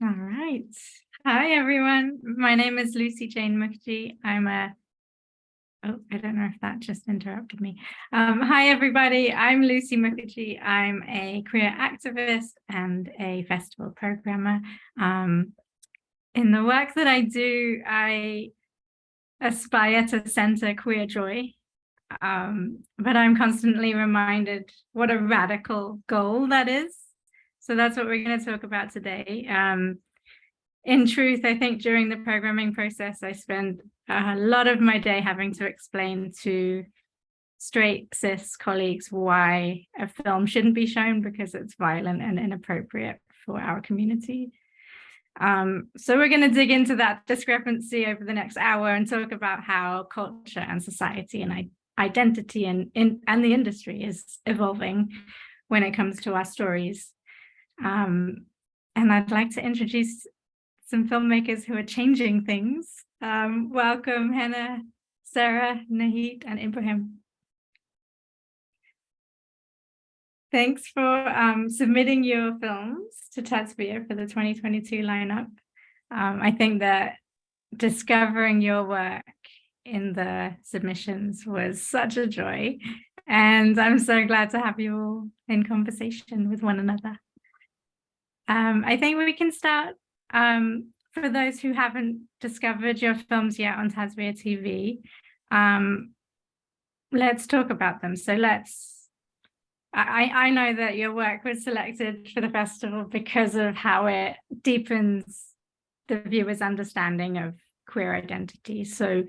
All right. Hi, everyone. My name is Lucy Jane Mukerjee. I don't know if that just interrupted me. Hi, everybody. I'm Lucy Mukerjee. I'm a queer activist and a festival programmer. In the work that I do, I aspire to center queer joy. But I'm constantly reminded what a radical goal that is. So that's what we're going to talk about today. In truth, I think during the programming process, I spend a lot of my day having to explain to straight cis colleagues why a film shouldn't be shown because it's violent and inappropriate for our community. So we're going to dig into that discrepancy over the next hour and talk about how culture and society and identity and the industry is evolving when it comes to our stories. And I'd like to introduce some filmmakers who are changing things. Welcome, Hena, Sarah, Nihit, and Ibrahim. Thanks for submitting your films to Tasveer for the 2022 lineup. I think that discovering your work in the submissions was such a joy, and I'm so glad to have you all in conversation with one another. I think we can start. For those who haven't discovered your films yet on Tasveer TV, let's talk about them. So I know that your work was selected for the festival because of how it deepens the viewer's understanding of queer identity. So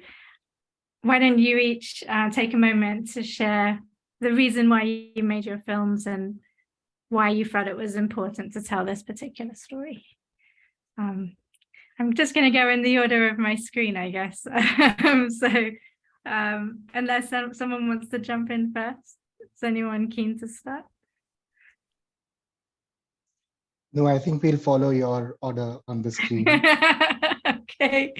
why don't you each take a moment to share the reason why you made your films and why you felt it was important to tell this particular story. I'm just going to go in the order of my screen, I guess. Unless someone wants to jump in first. Is anyone keen to start? No, I think we'll follow your order on the screen. Okay.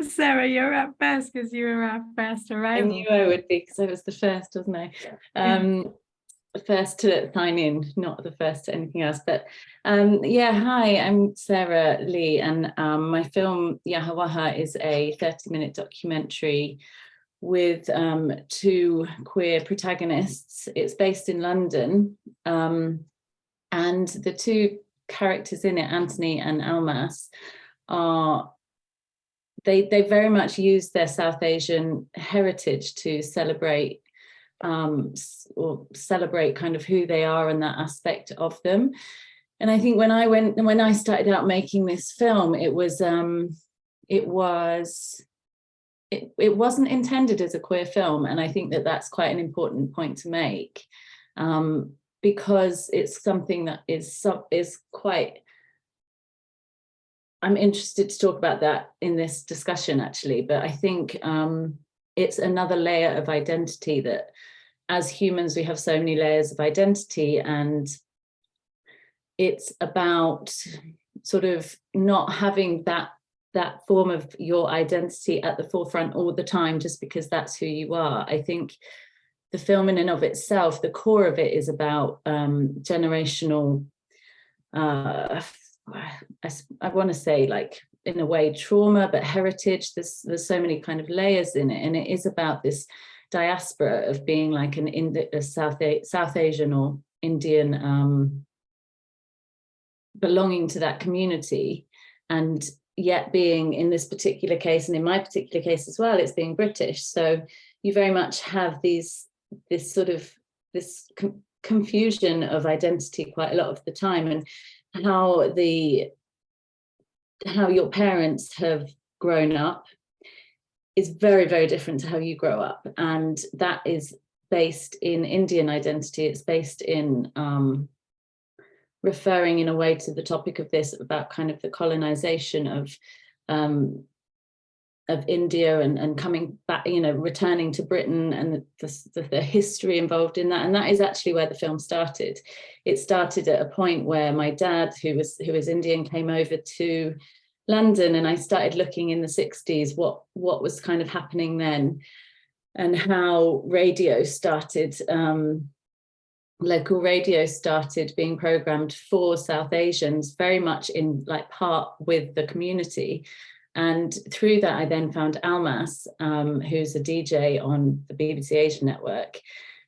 Sarah, you're up first because you were our first arrival. I knew I would be because I was the first, wasn't I? The first to sign in, not the first to anything else. But yeah, hi, I'm Sarah Lee, and my film Yaha Waha is a 30-minute documentary with two queer protagonists. It's based in London, and the two characters in it, Anthony and Almas, they very much use their South Asian heritage to celebrate kind of who they are and that aspect of them. And I think when I started out making this film, it wasn't intended as a queer film, and I think that that's quite an important point to make, because it's something that is quite. I'm interested to talk about that in this discussion, actually, but I think it's another layer of identity that, as humans, we have so many layers of identity, and it's about sort of not having that form of your identity at the forefront all the time just because that's who you are. I think the film in and of itself, the core of it is about generational, I want to say, like, in a way, trauma, but heritage. There's so many kind of layers in it, and it is about this diaspora of being like a South Asian or Indian, belonging to that community, and yet being, in this particular case, and in my particular case as well, it's being British. So you very much have this confusion of identity quite a lot of the time, and how your parents have grown up is very, very different to how you grow up. And that is based in Indian identity. It's based in referring in a way to the topic of this, about kind of the colonization of India and coming back, returning to Britain, and the history involved in that. And that is actually where the film started. It started at a point where my dad, who was Indian, came over to London, and I started looking in the 60s what was kind of happening then, and how radio started local radio started being programmed for South Asians, very much in like part with the community. And through that, I then found Almas, who's a DJ on the BBC Asia network.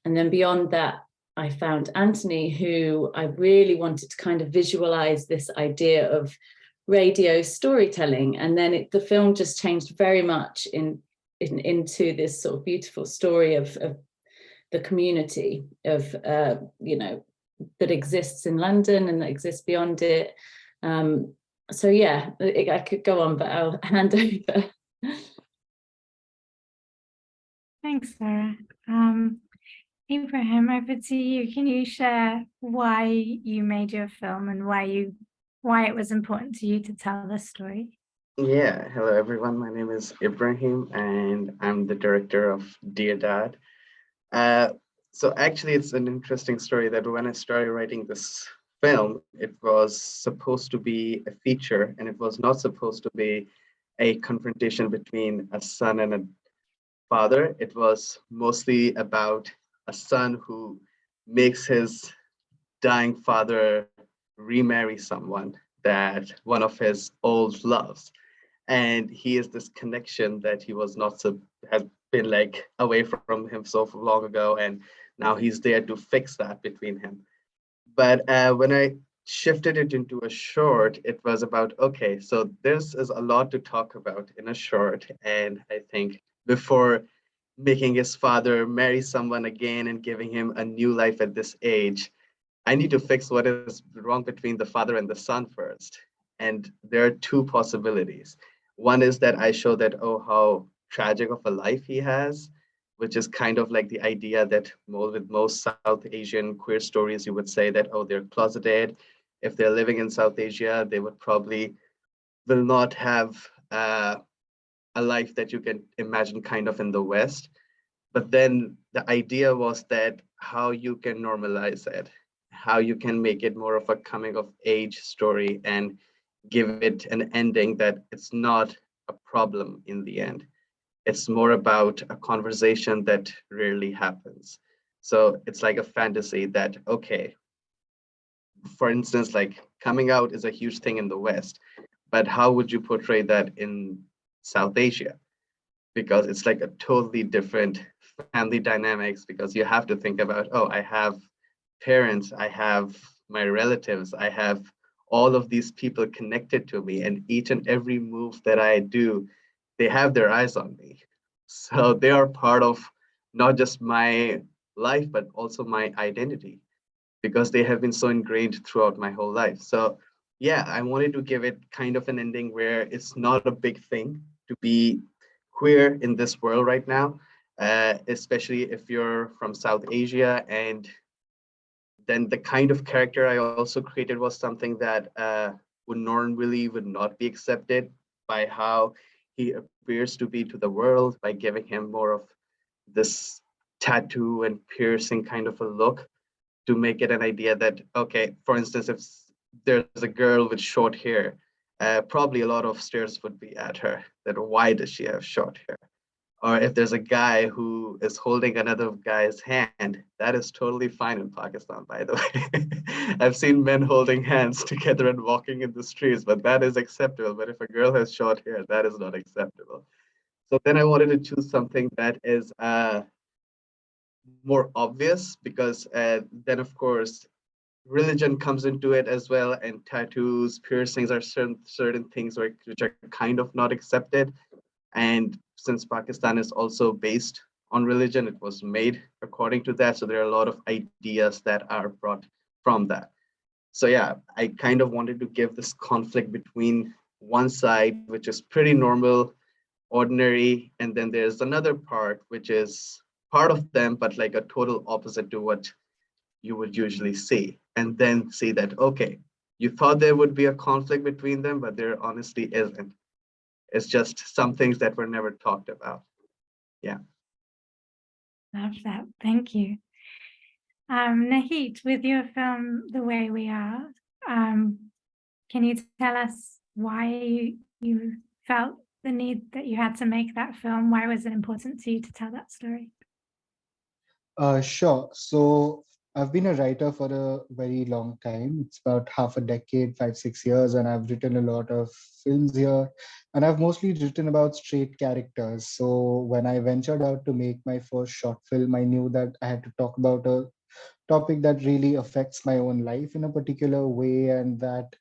And then beyond that, I found Anthony, who I really wanted to kind of visualize this idea of radio storytelling. And then the film just changed very much into this sort of beautiful story of the community of, you know, that exists in London and that exists beyond it. So yeah, I could go on, but I'll hand over. Thanks, Sarah. Ibrahim, over to you. Can you share why you made your film and why it was important to you to tell this story? Yeah, hello everyone. My name is Ibrahim and I'm the director of Dear Dad. So actually it's an interesting story that when I started writing this film, it was supposed to be a feature and it was not supposed to be a confrontation between a son and a father. It was mostly about a son who makes his dying father remarry someone that one of his old loves. And he is this connection that he was not so has been like away from him so long ago, and now he's there to fix that between him. But when I shifted it into a short, it was about, okay, so this is a lot to talk about in a short. And I think before making his father marry someone again and giving him a new life at this age, I need to fix what is wrong between the father and the son first. And there are two possibilities. One is that I show that, oh, how tragic of a life he has, which is kind of like the idea that with most South Asian queer stories, you would say that, oh, they're closeted. If they're living in South Asia, they would probably will not have a life that you can imagine kind of in the West. But then the idea was that how you can normalize it, how you can make it more of a coming of age story and give it an ending that it's not a problem in the end. It's more about a conversation that rarely happens. So it's like a fantasy that, okay, for instance, like coming out is a huge thing in the West, but how would you portray that in South Asia? Because it's like a totally different family dynamics, because you have to think about, oh, I have parents, I have my relatives, I have all of these people connected to me, and each and every move that I do, they have their eyes on me. So they are part of not just my life, but also my identity, because they have been so ingrained throughout my whole life. So yeah, I wanted to give it kind of an ending where it's not a big thing to be queer in this world right now, especially if you're from South Asia. And then the kind of character I also created was something that would not be accepted by how he appears to be to the world, by giving him more of this tattoo and piercing kind of a look, to make it an idea that, okay, for instance, if there's a girl with short hair, probably a lot of stares would be at her, that why does she have short hair? Or if there's a guy who is holding another guy's hand, that is totally fine in Pakistan, by the way. I've seen men holding hands together and walking in the streets, but that is acceptable. But if a girl has short hair, that is not acceptable. So then I wanted to choose something that is more obvious, because then, of course, religion comes into it as well, and tattoos, piercings are certain things which are kind of not accepted. And since Pakistan is also based on religion, it was made according to that. So there are a lot of ideas that are brought from that. So yeah, I kind of wanted to give this conflict between one side, which is pretty normal, ordinary, and then there's another part, which is part of them, but like a total opposite to what you would usually see. And then see that, okay, you thought there would be a conflict between them, but there honestly isn't. It's just some things that were never talked about. Yeah. Love that. Thank you. Nihit, with your film, The Way We Are, can you tell us why you felt the need that you had to make that film? Why was it important to you to tell that story? Sure. So I've been a writer for a very long time. It's about half a decade, 5, 6 years, and I've written a lot of films here. And I've mostly written about straight characters. So when I ventured out to make my first short film, I knew that I had to talk about a topic that really affects my own life in a particular way, and that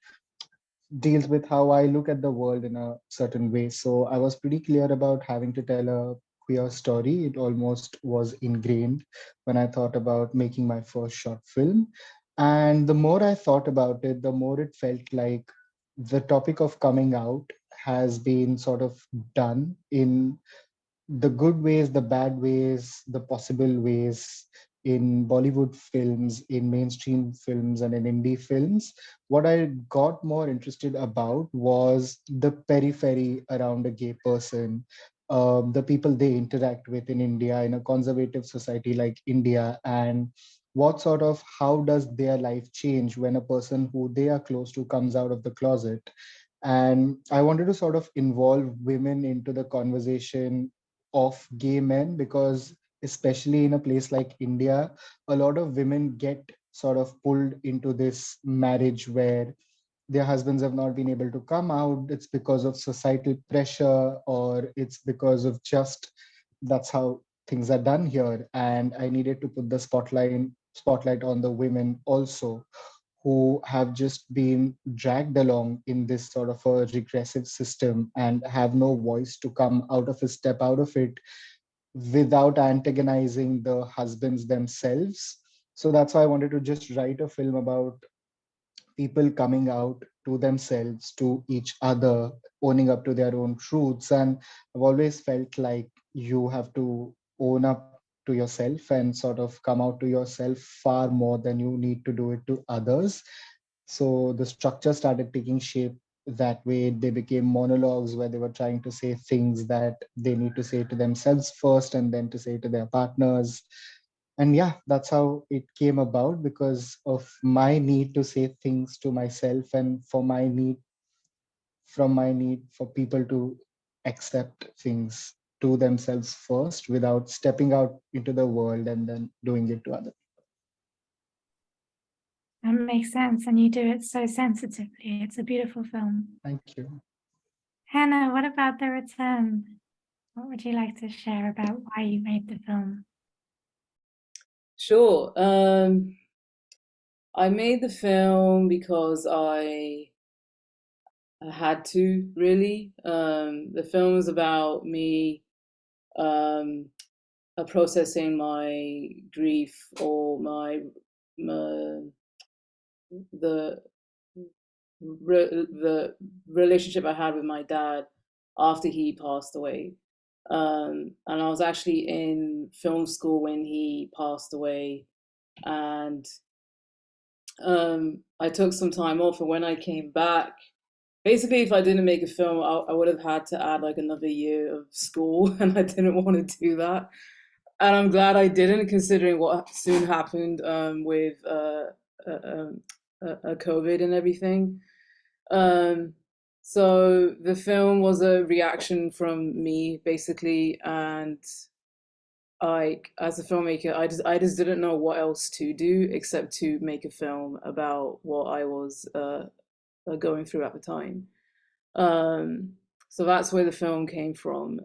deals with how I look at the world in a certain way. So I was pretty clear about having to tell a queer story. It almost was ingrained when I thought about making my first short film. And the more I thought about it, the more it felt like the topic of coming out has been sort of done in the good ways, the bad ways, the possible ways in Bollywood films, in mainstream films, and in indie films. What I got more interested about was the periphery around a gay person, the people they interact with in India, in a conservative society like India, and what sort of how does their life change when a person who they are close to comes out of the closet. And I wanted to sort of involve women into the conversation of gay men, because especially in a place like India, a lot of women get sort of pulled into this marriage where their husbands have not been able to come out. It's because of societal pressure, or it's because of just that's how things are done here. And I needed to put the spotlight on the women also, who have just been dragged along in this sort of a regressive system and have no voice to come out of it, step out of it without antagonizing the husbands themselves. So that's why I wanted to just write a film about people coming out to themselves, to each other, owning up to their own truths. And I've always felt like you have to own up to yourself and sort of come out to yourself far more than you need to do it to others. So the structure started taking shape that way. They became monologues where they were trying to say things that they need to say to themselves first and then to say to their partners. And yeah, that's how it came about, because of my need to say things to myself, and for my need for people to accept things to themselves first without stepping out into the world and then doing it to others. That makes sense, and you do it so sensitively. It's a beautiful film. Thank you. Hannah, what about The Return? What would you like to share about why you made the film? Sure. I made the film because I had to, really. The film is about me processing my grief, or my the the relationship I had with my dad after he passed away. And I was actually in film school when he passed away, and I took some time off. And when I came back, basically, if I didn't make a film, I would have had to add like another year of school, and I didn't want to do that. And I'm glad I didn't, considering what soon happened with COVID and everything. So the film was a reaction from me, basically, and as a filmmaker, I just didn't know what else to do except to make a film about what I was going through at the time. So that's where the film came from.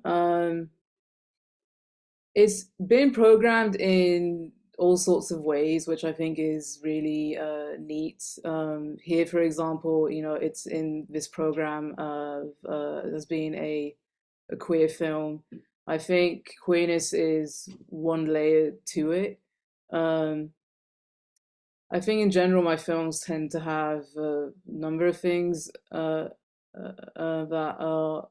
It's been programmed in all sorts of ways, which I think is really neat. Here, for example, it's in this program of there's been a queer film. I think queerness is one layer to it. I think in general, my films tend to have a number of things that are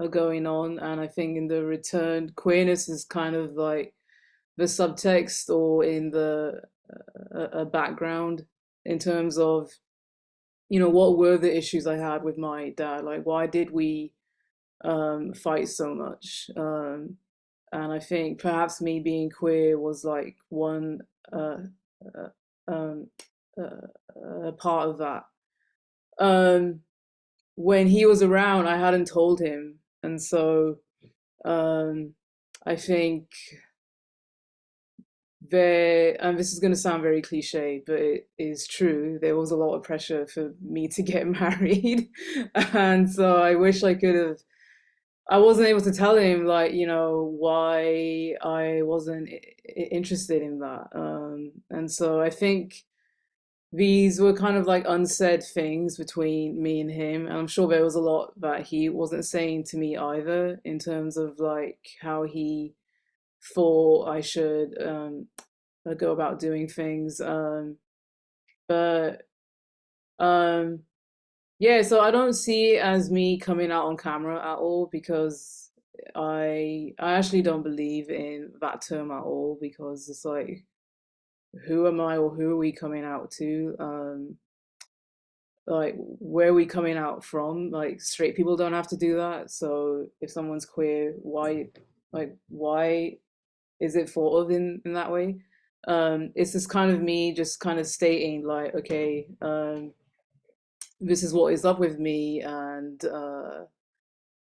going on, and I think in The Return, queerness is kind of like the subtext, or in the a background, in terms of what were the issues I had with my dad, like why did we fight so much, and I think perhaps me being queer was like one part of that. When he was around, I hadn't told him, and so I think and this is going to sound very cliche, but it is true, there was a lot of pressure for me to get married. And so I wish I wasn't able to tell him, like, you know, why I wasn't interested in that. And so I think these were kind of like unsaid things between me and him. And I'm sure there was a lot that he wasn't saying to me either, in terms of like how he thought I should go about doing things. But yeah, so I don't see it as me coming out on camera at all, because I actually don't believe in that term at all, because it's like, who am I, or who are we coming out to? Like, where are we coming out from? Like, straight people don't have to do that. So if someone's queer, why is it thought of in that way? It's just kind of me just kind of stating like, okay, this is what is up with me. And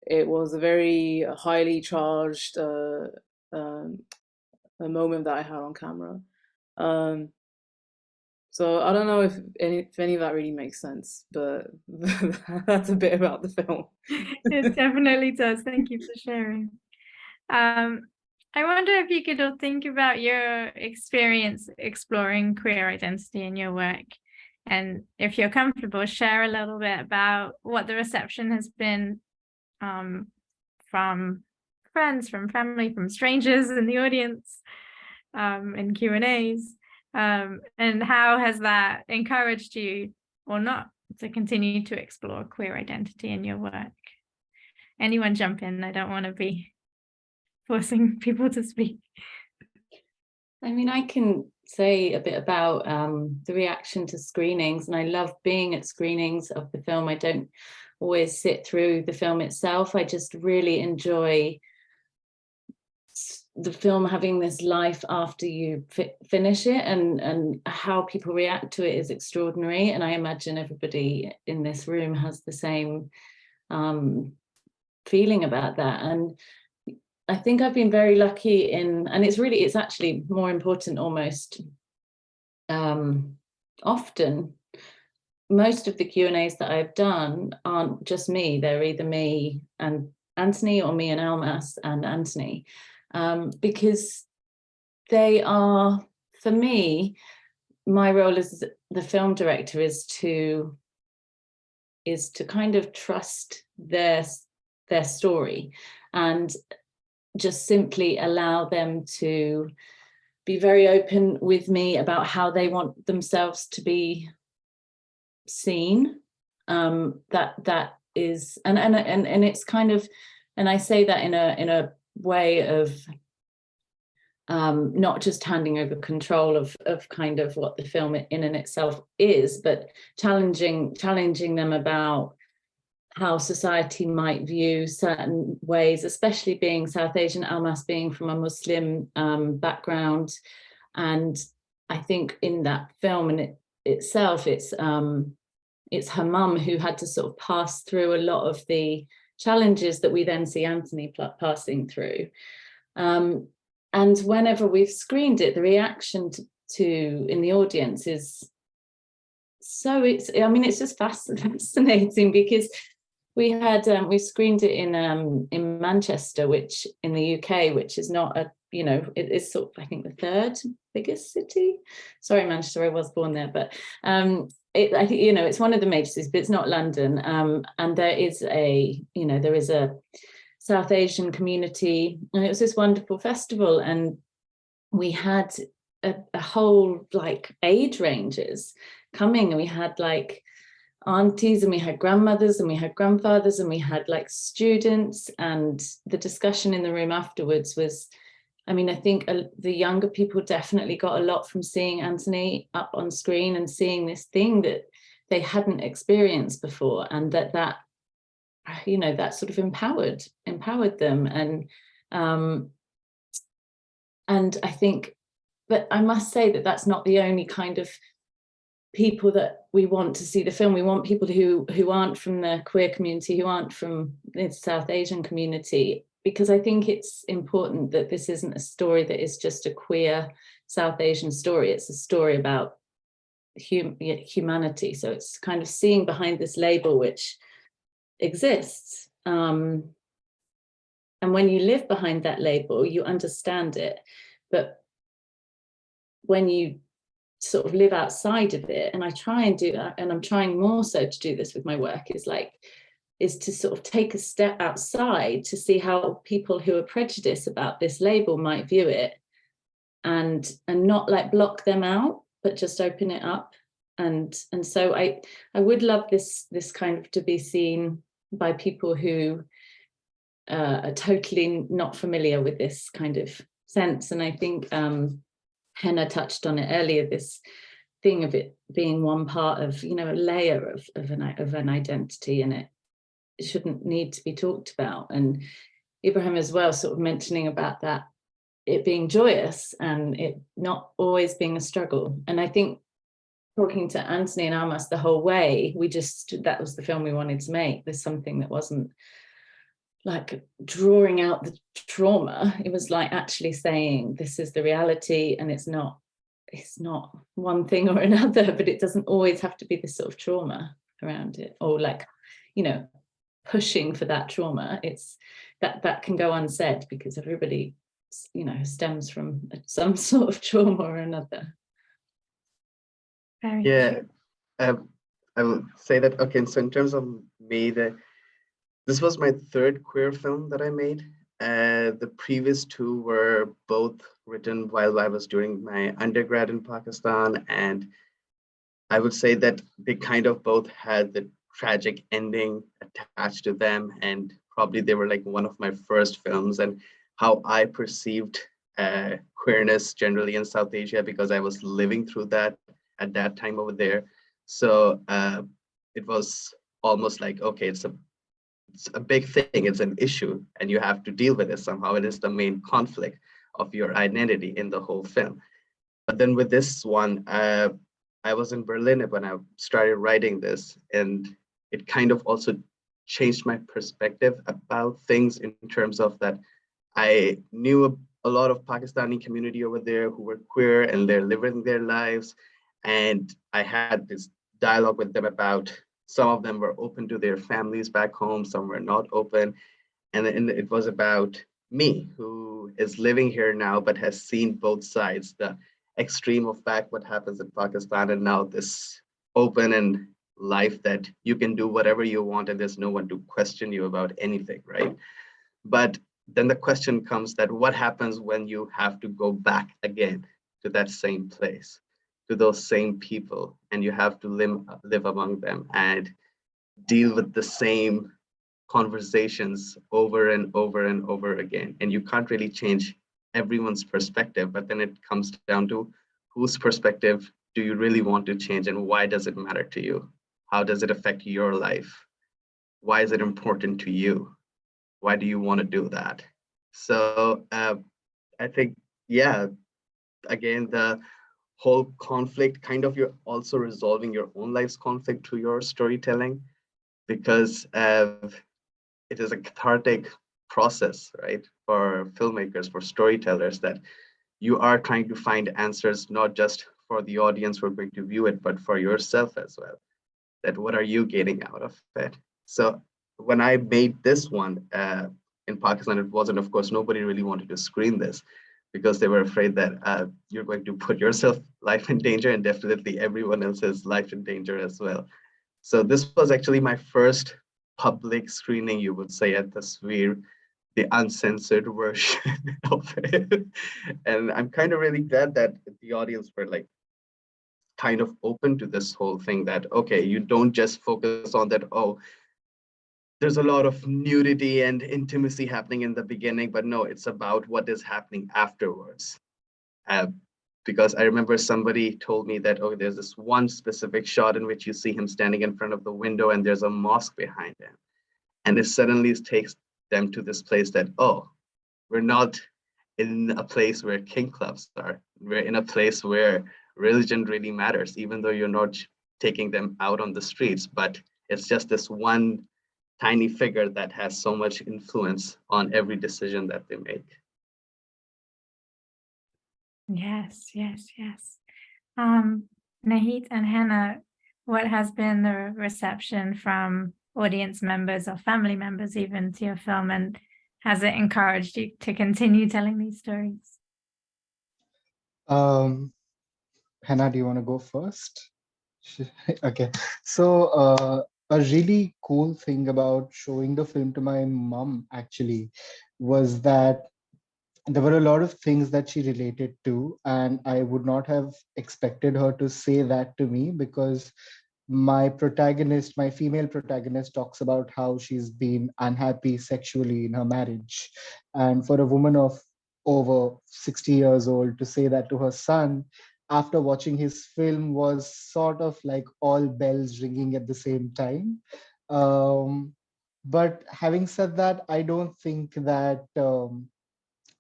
it was a very highly charged a moment that I had on camera. So I don't know if any of that really makes sense, but that's a bit about the film. It definitely does. Thank you for sharing. I wonder if you could all think about your experience exploring queer identity in your work, and if you're comfortable, share a little bit about what the reception has been from friends, from family, from strangers in the audience, in Q&As. And how has that encouraged you or not to continue to explore queer identity in your work? Anyone jump in? I don't want to be forcing people to speak. I mean, I can say a bit about the reaction to screenings, and I love being at screenings of the film. I don't always sit through the film itself. I just really enjoy the film having this life after you finish it, and how people react to it is extraordinary. And I imagine everybody in this room has the same feeling about that. And I think I've been very lucky in, and it's actually more important almost often. Most of the Q&As that I've done aren't just me. They're either me and Anthony, or me and Almas and Anthony. Because they are, for me, my role as the film director is to kind of trust their story, and just simply allow them to be very open with me about how they want themselves to be seen. That is, and it's kind of, and I say that in a way of not just handing over control of kind of what the film in and itself is, but challenging them about how society might view certain ways, especially being South Asian, Almas being from a Muslim background. And I think in that film in itself, it's her mum who had to sort of pass through a lot of the challenges that we then see Anthony passing through. And whenever we've screened it, the reaction to in the audience is so, it's just fascinating, because we screened it in Manchester, which in the UK, which is not a, it is sort of, I think, the third biggest city. Sorry, Manchester, I was born there, but I think, it's one of the major cities, but it's not London. And there is a South Asian community, and it was this wonderful festival, and we had a whole like age ranges coming, and we had like aunties, and we had grandmothers, and we had grandfathers, and we had like students. And the discussion in the room afterwards was, I think the younger people definitely got a lot from seeing Anthony up on screen and seeing this thing that they hadn't experienced before, and that sort of empowered them. And I think, but I must say that that's not the only kind of people that we want to see the film. We want people who aren't from the queer community, who aren't from the South Asian community, because I think it's important that this isn't a story that is just a queer South Asian story. It's a story about humanity. So it's kind of seeing behind this label which exists. And when you live behind that label, you understand it. But when you sort of live outside of it, and I try and do that, and I'm trying more so to do this with my work, is to sort of take a step outside to see how people who are prejudiced about this label might view it, and not like block them out, but just open it up. And so I would love this kind of to be seen by people who are totally not familiar with this kind of sense. And I think Hena touched on it earlier, this thing of it being one part of, you know, a layer of an identity, and it shouldn't need to be talked about. And Ibrahim as well, sort of mentioning about that, it being joyous and it not always being a struggle. And I think talking to Anthony and Almas the whole way, that was the film we wanted to make. There's something that wasn't like drawing out the trauma. It was like actually saying this is the reality, and it's not one thing or another, but it doesn't always have to be this sort of trauma around it, or like, you know, pushing for that trauma. It's that can go unsaid, because everybody, you know, stems from some sort of trauma or another. Very Yeah, true. I will say that, okay, so in terms of me, this was my third queer film that I made. The previous two were both written while I was doing my undergrad in Pakistan, and I would say that they kind of both had the tragic ending attached to them, and probably they were like one of my first films, and how I perceived queerness generally in South Asia, because I was living through that at that time over there. So it was almost like, okay, it's a big thing, it's an issue, and you have to deal with it somehow. It is the main conflict of your identity in the whole film. But then with this one, I was in Berlin when I started writing this, and it kind of also changed my perspective about things, in terms of that I knew a lot of Pakistani community over there who were queer, and they're living their lives. And I had this dialogue with them about, some of them were open to their families back home, some were not open. And it was about me, who is living here now, but has seen both sides, the extreme of back what happens in Pakistan, and now this open and life that you can do whatever you want, and there's no one to question you about anything, right? But then the question comes that what happens when you have to go back again to that same place, to those same people, and you have to live among them and deal with the same conversations over and over and over again. And you can't really change everyone's perspective, but then it comes down to whose perspective do you really want to change, and why does it matter to you? How does it affect your life? Why is it important to you? Why do you want to do that? So I think, yeah, again, the whole conflict, kind of, you're also resolving your own life's conflict through your storytelling, because it is a cathartic process, right? For filmmakers, for storytellers, that you are trying to find answers, not just for the audience who are going to view it, but for yourself as well. That what are you getting out of it? So when I made this one in Pakistan, it wasn't, of course, nobody really wanted to screen this, because they were afraid that you're going to put yourself life in danger, and definitely everyone else's life in danger as well. So this was actually my first public screening, you would say, at Tasveer, the uncensored version of it. And I'm kind of really glad that the audience were like kind of open to this whole thing, that, okay, you don't just focus on that, oh, there's a lot of nudity and intimacy happening in the beginning, but no, it's about what is happening afterwards. Because I remember somebody told me that, oh, there's this one specific shot in which you see him standing in front of the window and there's a mosque behind him. And it suddenly takes them to this place that, oh, we're not in a place where king clubs are. We're in a place where religion really matters, even though you're not taking them out on the streets, but it's just this one tiny figure that has so much influence on every decision that they make. Yes, yes, yes. Nihit and Hena, what has been the reception from audience members or family members even to your film, and has it encouraged you to continue telling these stories? Hannah, do you want to go first? Okay. So a really cool thing about showing the film to my mom actually was that there were a lot of things that she related to, and I would not have expected her to say that to me, because my female protagonist, talks about how she's been unhappy sexually in her marriage. And for a woman of over 60 years old to say that to her son after watching his film was sort of like all bells ringing at the same time. Um, but having said that, I don't think that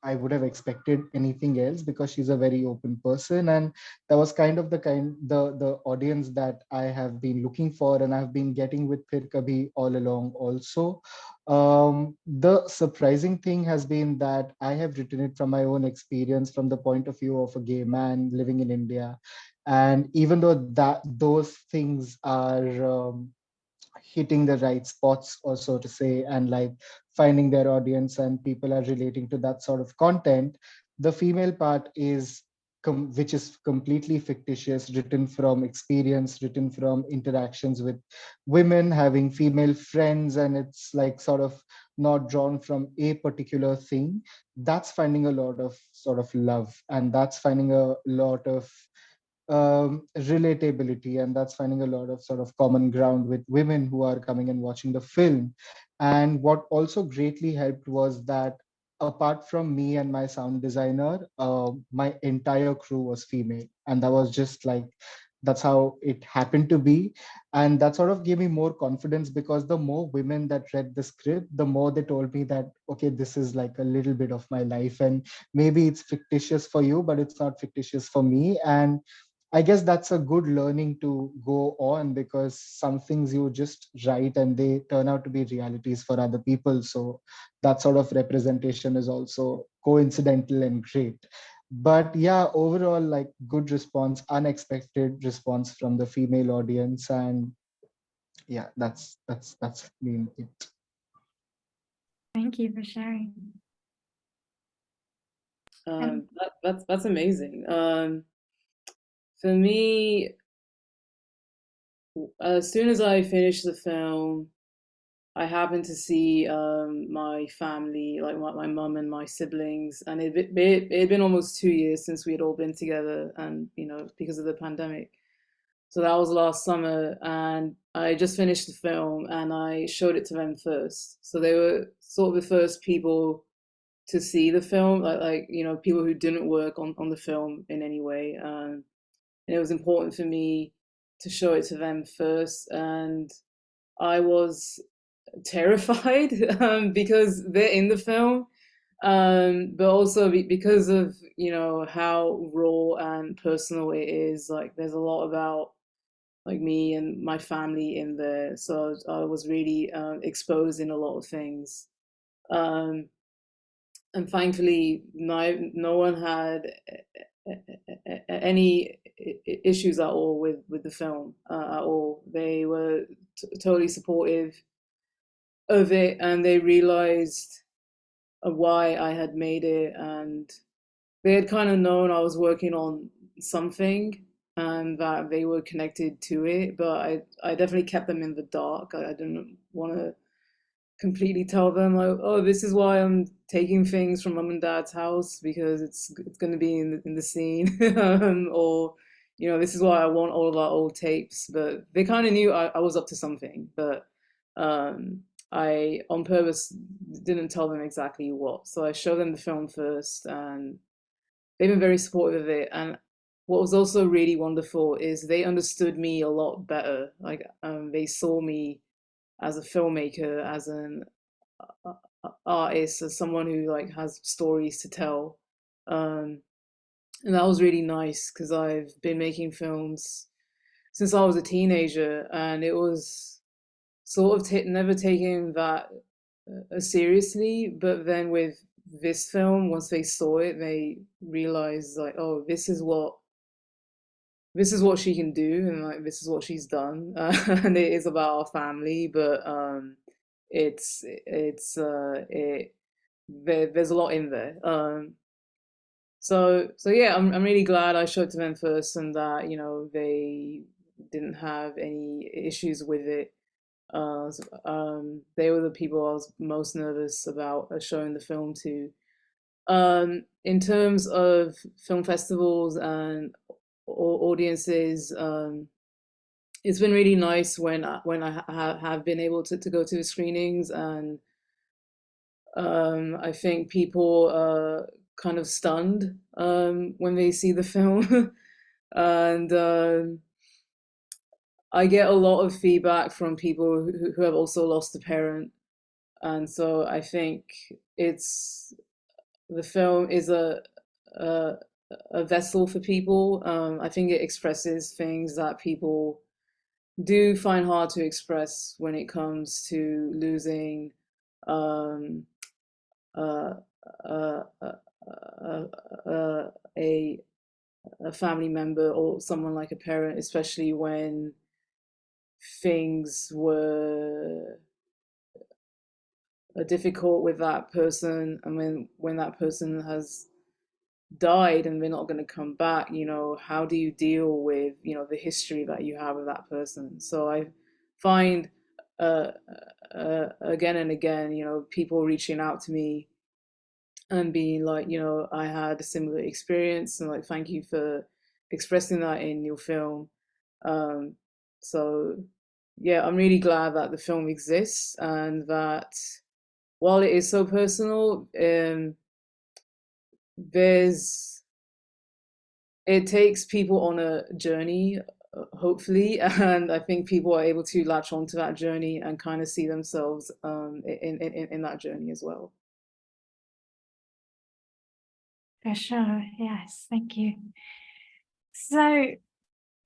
I would have expected anything else, because she's a very open person, and that was kind of the audience that I have been looking for, and I've been getting with Phir Kabhi all along. Also, the surprising thing has been that I have written it from my own experience, from the point of view of a gay man living in India, and even though that those things are hitting the right spots, or so to say, and like finding their audience and people are relating to that sort of content, the female part is which is completely fictitious, written from experience, written from interactions with women, having female friends, and it's like sort of not drawn from a particular thing. That's finding a lot of sort of love, and that's finding a lot of relatability, and that's finding a lot of sort of common ground with women who are coming and watching the film. And what also greatly helped was that apart from me and my sound designer, my entire crew was female, and that was just like, that's how it happened to be. And that sort of gave me more confidence, because the more women that read the script, the more they told me that, okay, this is like a little bit of my life, and maybe it's fictitious for you, but it's not fictitious for me. And I guess that's a good learning to go on, because some things you just write and they turn out to be realities for other people. So that sort of representation is also coincidental and great. But yeah, overall, like, good response, unexpected response from the female audience. And yeah, that's been it. Thank you for sharing. That's amazing. For me, as soon as I finished the film, I happened to see my family, like my mum and my siblings, and it had been almost 2 years since we had all been together, and because of the pandemic. So that was last summer, and I just finished the film, and I showed it to them first. So they were sort of the first people to see the film, like people who didn't work on the film in any way. And it was important for me to show it to them first, and I was terrified because they're in the film, but also because of how raw and personal it is. Like, there's a lot about like me and my family in there, so I was really exposed in a lot of things. Um, and thankfully, no one had any issues at all with the film at all. They were totally supportive of it, and they realized why I had made it, and they had kind of known I was working on something and that they were connected to it, but I definitely kept them in the dark. I didn't want to completely tell them, like, oh, this is why I'm taking things from mum and dad's house, because it's going to be in the scene, or this is why I want all of our old tapes. But they kind of knew I was up to something, but I on purpose didn't tell them exactly what. So I showed them the film first, and they've been very supportive of it. And what was also really wonderful is they understood me a lot better. Like, they saw me as a filmmaker, as an artist, as someone who like has stories to tell. And that was really nice, because I've been making films since I was a teenager, and it was sort of never taken that seriously, but then with this film, once they saw it, they realized like, oh, this is what she can do, and like this is what she's done. And it is about our family, but there's a lot in there. So yeah, I'm really glad I showed to them first, and that, you know, they didn't have any issues with it. They were the people I was most nervous about showing the film to. In terms of film festivals and audiences, it's been really nice when I have been able to go to the screenings, and I think people are kind of stunned when they see the film. And I get a lot of feedback from people who have also lost a parent, and so I think the film is a vessel for people. I think it expresses things that people do find hard to express when it comes to losing um, uh, uh, uh, uh, a family member or someone like a parent, especially when things were difficult with that person, and when that person has died and they're not going to come back. You know, how do you deal with, you know, the history that you have with that person? So I find again and again, you know, people reaching out to me and being like, you know, I had a similar experience, and like, thank you for expressing that in your film. So yeah, I'm really glad that the film exists, and that while it is so personal, it takes people on a journey, hopefully, and I think people are able to latch onto that journey and kind of see themselves in that journey as well. For sure. Yes. Thank you. So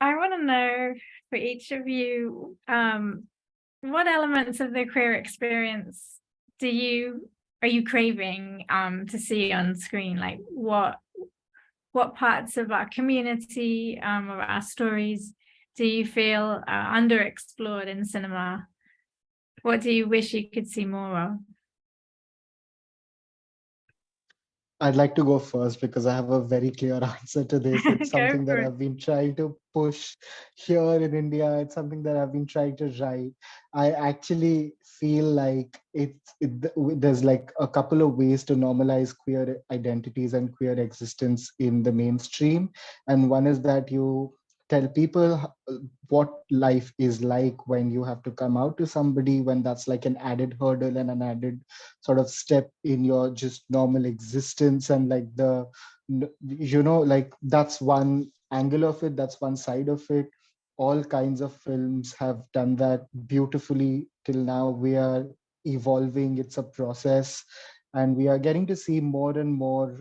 I want to know for each of you, what elements of the queer experience are you craving to see on screen? Like what parts of our community or our stories do you feel are underexplored in cinema? What do you wish you could see more of? I'd like to go first because I have a very clear answer to this. It's Go something that for it. I've been trying to push here in India. It's something that I've been trying to write. I actually feel like there's like a couple of ways to normalize queer identities and queer existence in the mainstream. And one is that you tell people what life is like when you have to come out to somebody, when that's like an added hurdle and an added sort of step in your just normal existence. And like like that's one angle of it, that's one side of it. All kinds of films have done that beautifully till now. We are evolving, it's a process, and we are getting to see more and more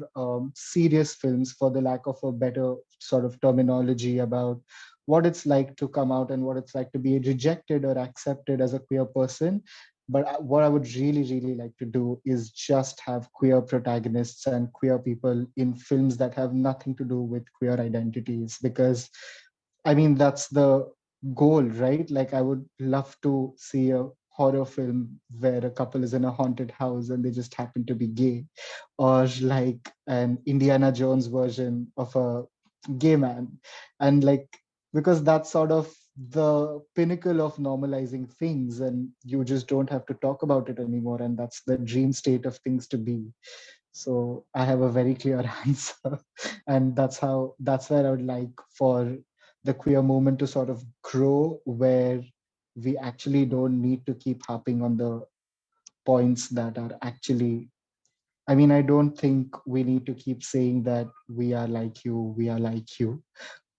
serious films, for the lack of a better sort of terminology, about what it's like to come out and what it's like to be rejected or accepted as a queer person. But what I would really, really like to do is just have queer protagonists and queer people in films that have nothing to do with queer identities, because I mean, that's the goal, right? Like, I would love to see a horror film where a couple is in a haunted house and they just happen to be gay, or like an Indiana Jones version of a gay man. And like, because that's sort of the pinnacle of normalizing things, and you just don't have to talk about it anymore. And that's the dream state of things to be. So I have a very clear answer. And that's where I would like for the queer movement to sort of grow, where we actually don't need to keep harping on the points that are actually, I mean, I don't think we need to keep saying that we are like you, we are like you.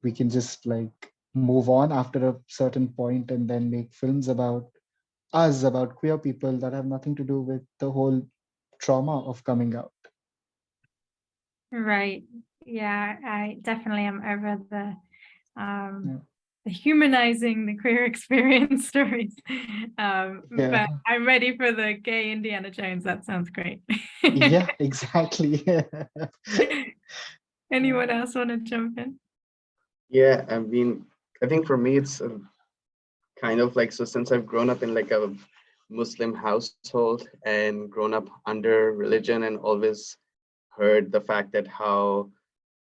We can just like move on after a certain point and then make films about us, about queer people, that have nothing to do with the whole trauma of coming out. Right. Yeah, I definitely am over the Yeah. humanizing the queer experience stories. Yeah. But I'm ready for the gay Indiana Jones. That sounds great. Yeah, exactly. Anyone else want to jump in? Yeah, I mean, I think for me, it's kind of like, so since I've grown up in like a Muslim household and grown up under religion and always heard the fact that how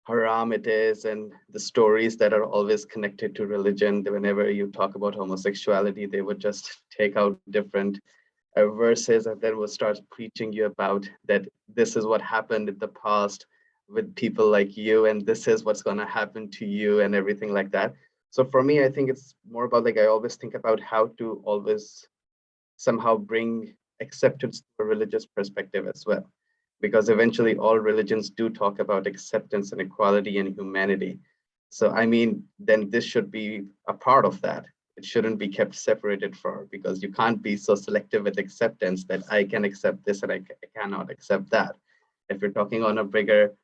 haram it is and the stories that are always connected to religion, whenever you talk about homosexuality, they would just take out different verses and then would start preaching you about that this is what happened in the past with people like you and this is what's going to happen to you and everything like that. So for me, I think it's more about like I always think about how to always somehow bring acceptance to a religious perspective as well, because eventually all religions do talk about acceptance and equality and humanity. So I mean, then this should be a part of that. It shouldn't be kept separated for, because you can't be so selective with acceptance that I can accept this and I cannot accept that. If you're talking on a bigger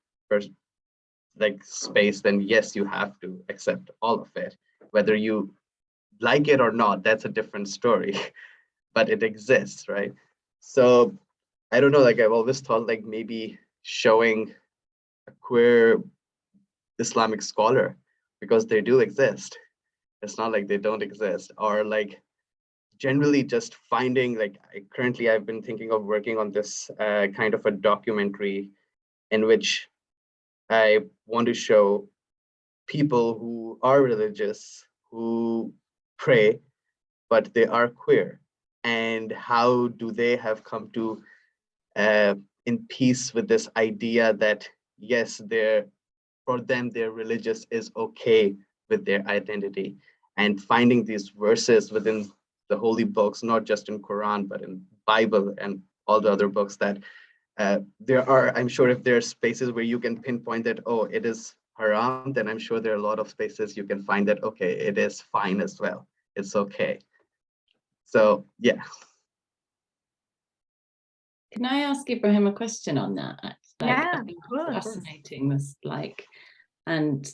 like space, then yes, you have to accept all of it. Whether you like it or not, that's a different story, but it exists, right? So I don't know, like I've always thought like maybe showing a queer Islamic scholar, because they do exist. It's not like they don't exist, or like generally just finding like currently I've been thinking of working on this kind of a documentary in which I want to show people who are religious, who pray, but they are queer, and how do they have come to in peace with this idea that yes, for them their religious is okay with their identity, and finding these verses within the holy books, not just in Quran but in Bible and all the other books, that there are, I'm sure if there are spaces where you can pinpoint that, oh, it is haram, then I'm sure there are a lot of spaces you can find that, okay, it is fine as well. It's okay. So yeah. Can I ask Ibrahim a question on that? Like, Yeah, I of think course. it's fascinating. This like, and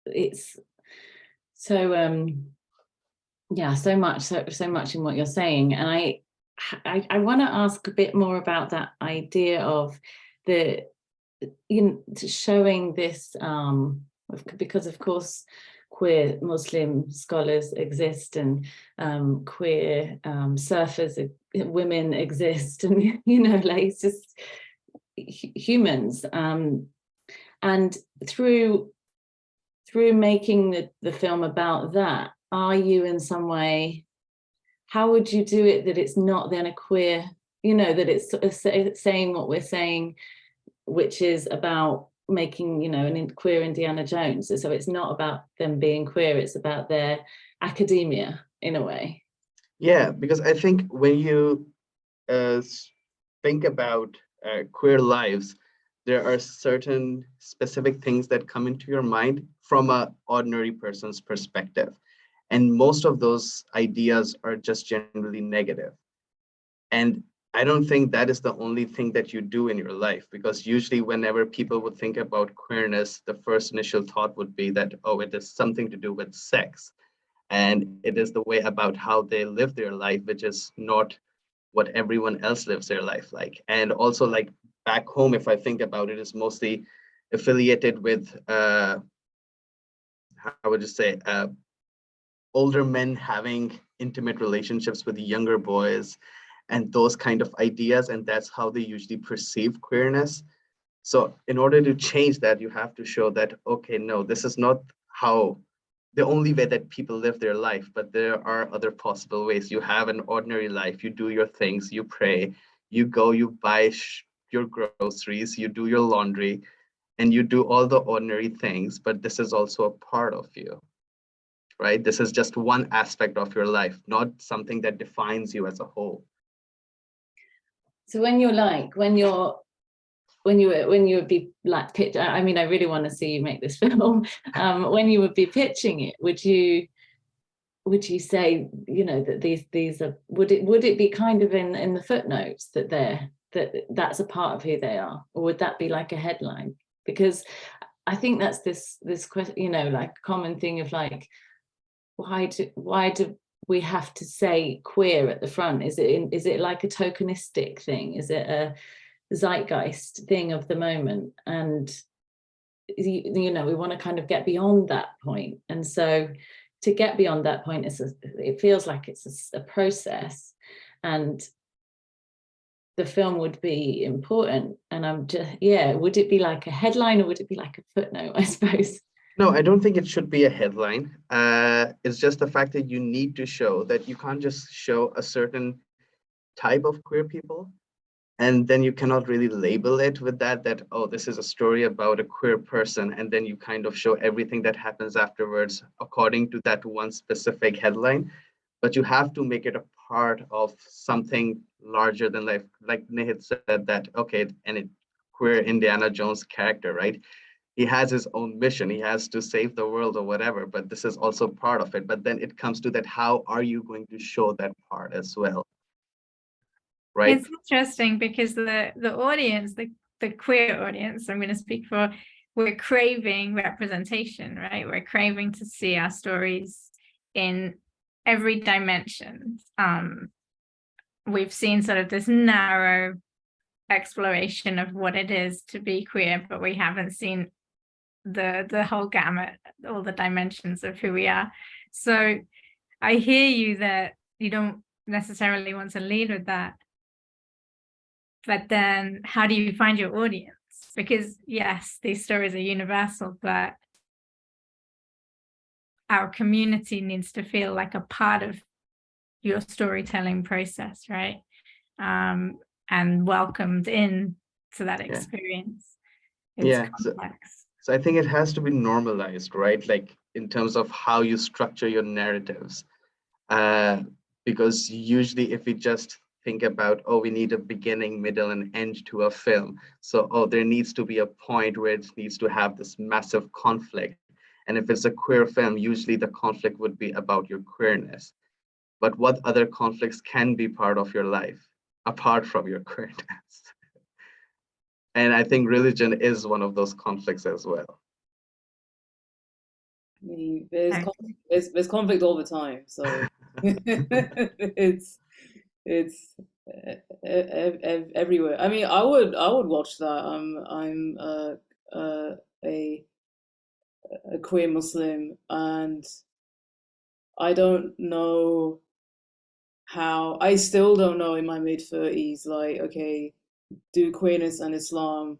it's so yeah, so much in what you're saying, and I want to ask a bit more about that idea of the showing this because of course queer Muslim scholars exist, and queer surfers, women exist, and like it's just humans, and through making the film about that, are you in some way, how would you do it that it's not then a queer, that it's sort of saying what we're saying, which is about making, an queer Indiana Jones. So it's not about them being queer, it's about their academia in a way. Yeah, because I think when you think about queer lives, there are certain specific things that come into your mind from an ordinary person's perspective. And most of those ideas are just generally negative. And I don't think that is the only thing that you do in your life, because usually whenever people would think about queerness, the first initial thought would be that, oh, it is something to do with sex. And it is the way about how they live their life, which is not what everyone else lives their life like. And also like back home, if I think about it, is mostly affiliated with, how would you say, older men having intimate relationships with younger boys and those kind of ideas. And that's how they usually perceive queerness. So in order to change that, you have to show that, okay, no, this is not how the only way that people live their life, but there are other possible ways. You have an ordinary life, you do your things, you pray, you go, you buy your groceries, you do your laundry, and you do all the ordinary things, but this is also a part of you, right? This is just one aspect of your life, not something that defines you as a whole. So when you would be like pitch, I mean, I really want to see you make this film. When you would be pitching it, would you say, that these are, would it be kind of in the footnotes that that's a part of who they are, or would that be like a headline? Because I think that's this question, like common thing of like, why do we have to say queer at the front? Is it like a tokenistic thing? Is it a zeitgeist thing of the moment? And you know, we want to kind of get beyond that point. And so to get beyond that point, it feels like it's a process, and the film would be important. And I'm just, yeah, would it be like a headline or would it be like a footnote, I suppose? No, I don't think it should be a headline. It's just the fact that you need to show that you can't just show a certain type of queer people, and then you cannot really label it with that, oh, this is a story about a queer person, and then you kind of show everything that happens afterwards according to that one specific headline. But you have to make it a part of something larger than life. Like Nihit said that, okay, and it queer Indiana Jones character, right? He has his own mission. He has to save the world or whatever, but this is also part of it. But then it comes to that, how are you going to show that part as well? Right? It's interesting because the audience, the queer audience, I'm going to speak for, we're craving representation, right? We're craving to see our stories in every dimension. We've seen sort of this narrow exploration of what it is to be queer, but we haven't seen the whole gamut, all the dimensions of who we are. So I hear you that you don't necessarily want to lead with that. But then how do you find your audience? Because yes, these stories are universal, but our community needs to feel like a part of your storytelling process, right? And welcomed in to that experience. It's complex. So I think it has to be normalized, right? Like in terms of how you structure your narratives. Because usually if we just think about, oh, we need a beginning, middle, and end to a film. So, oh, there needs to be a point where it needs to have this massive conflict. And if it's a queer film, usually the conflict would be about your queerness. But what other conflicts can be part of your life apart from your queerness? And I think religion is one of those conflicts as well. I mean, there's conflict all the time, so it's everywhere. I mean, I would watch that. I'm a queer Muslim, and I don't know how. I still don't know in my mid-30s. Like, okay, do queerness and Islam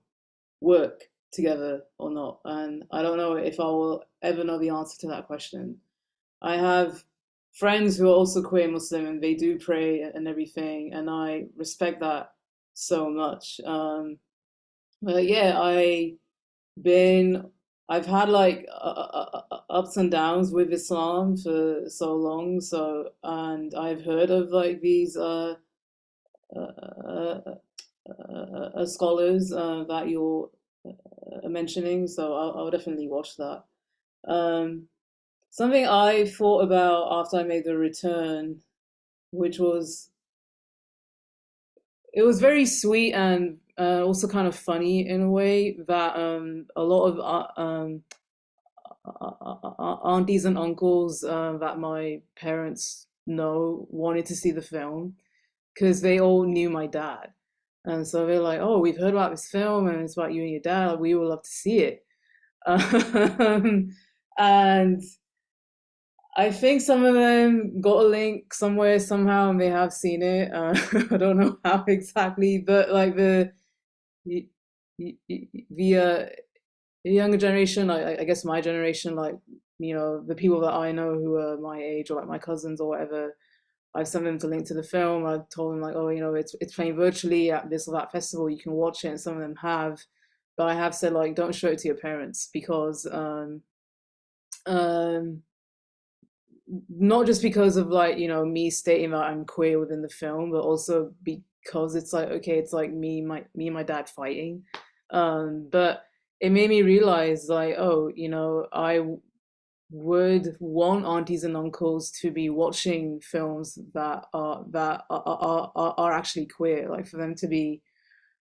work together or not? And I don't know if I will ever know the answer to that question. I have friends who are also queer Muslim and they do pray and everything, and I respect that so much. But yeah, I've had like ups and downs with Islam for so long. So, and I've heard of like these scholars that you're mentioning. So I'll definitely watch that. Something I thought about after I made the return, which was, it was very sweet and also kind of funny in a way, that a lot of aunties and uncles that my parents know wanted to see the film because they all knew my dad. And so they're like, oh, we've heard about this film and it's about you and your dad. We would love to see it. And I think some of them got a link somewhere, somehow, and they have seen it. I don't know how exactly, but like the younger generation, I guess my generation, like, you know, the people that I know who are my age or like my cousins or whatever, I've sent them to link to the film. I told them like, oh, you know, it's playing virtually at this or that festival. You can watch it, and some of them have. But I have said like, don't show it to your parents because not just because of like, you know, me stating that I'm queer within the film, but also because it's like, okay, it's like me and my dad fighting. But it made me realize like, oh, you know, I would want aunties and uncles to be watching films that are actually queer, like for them to be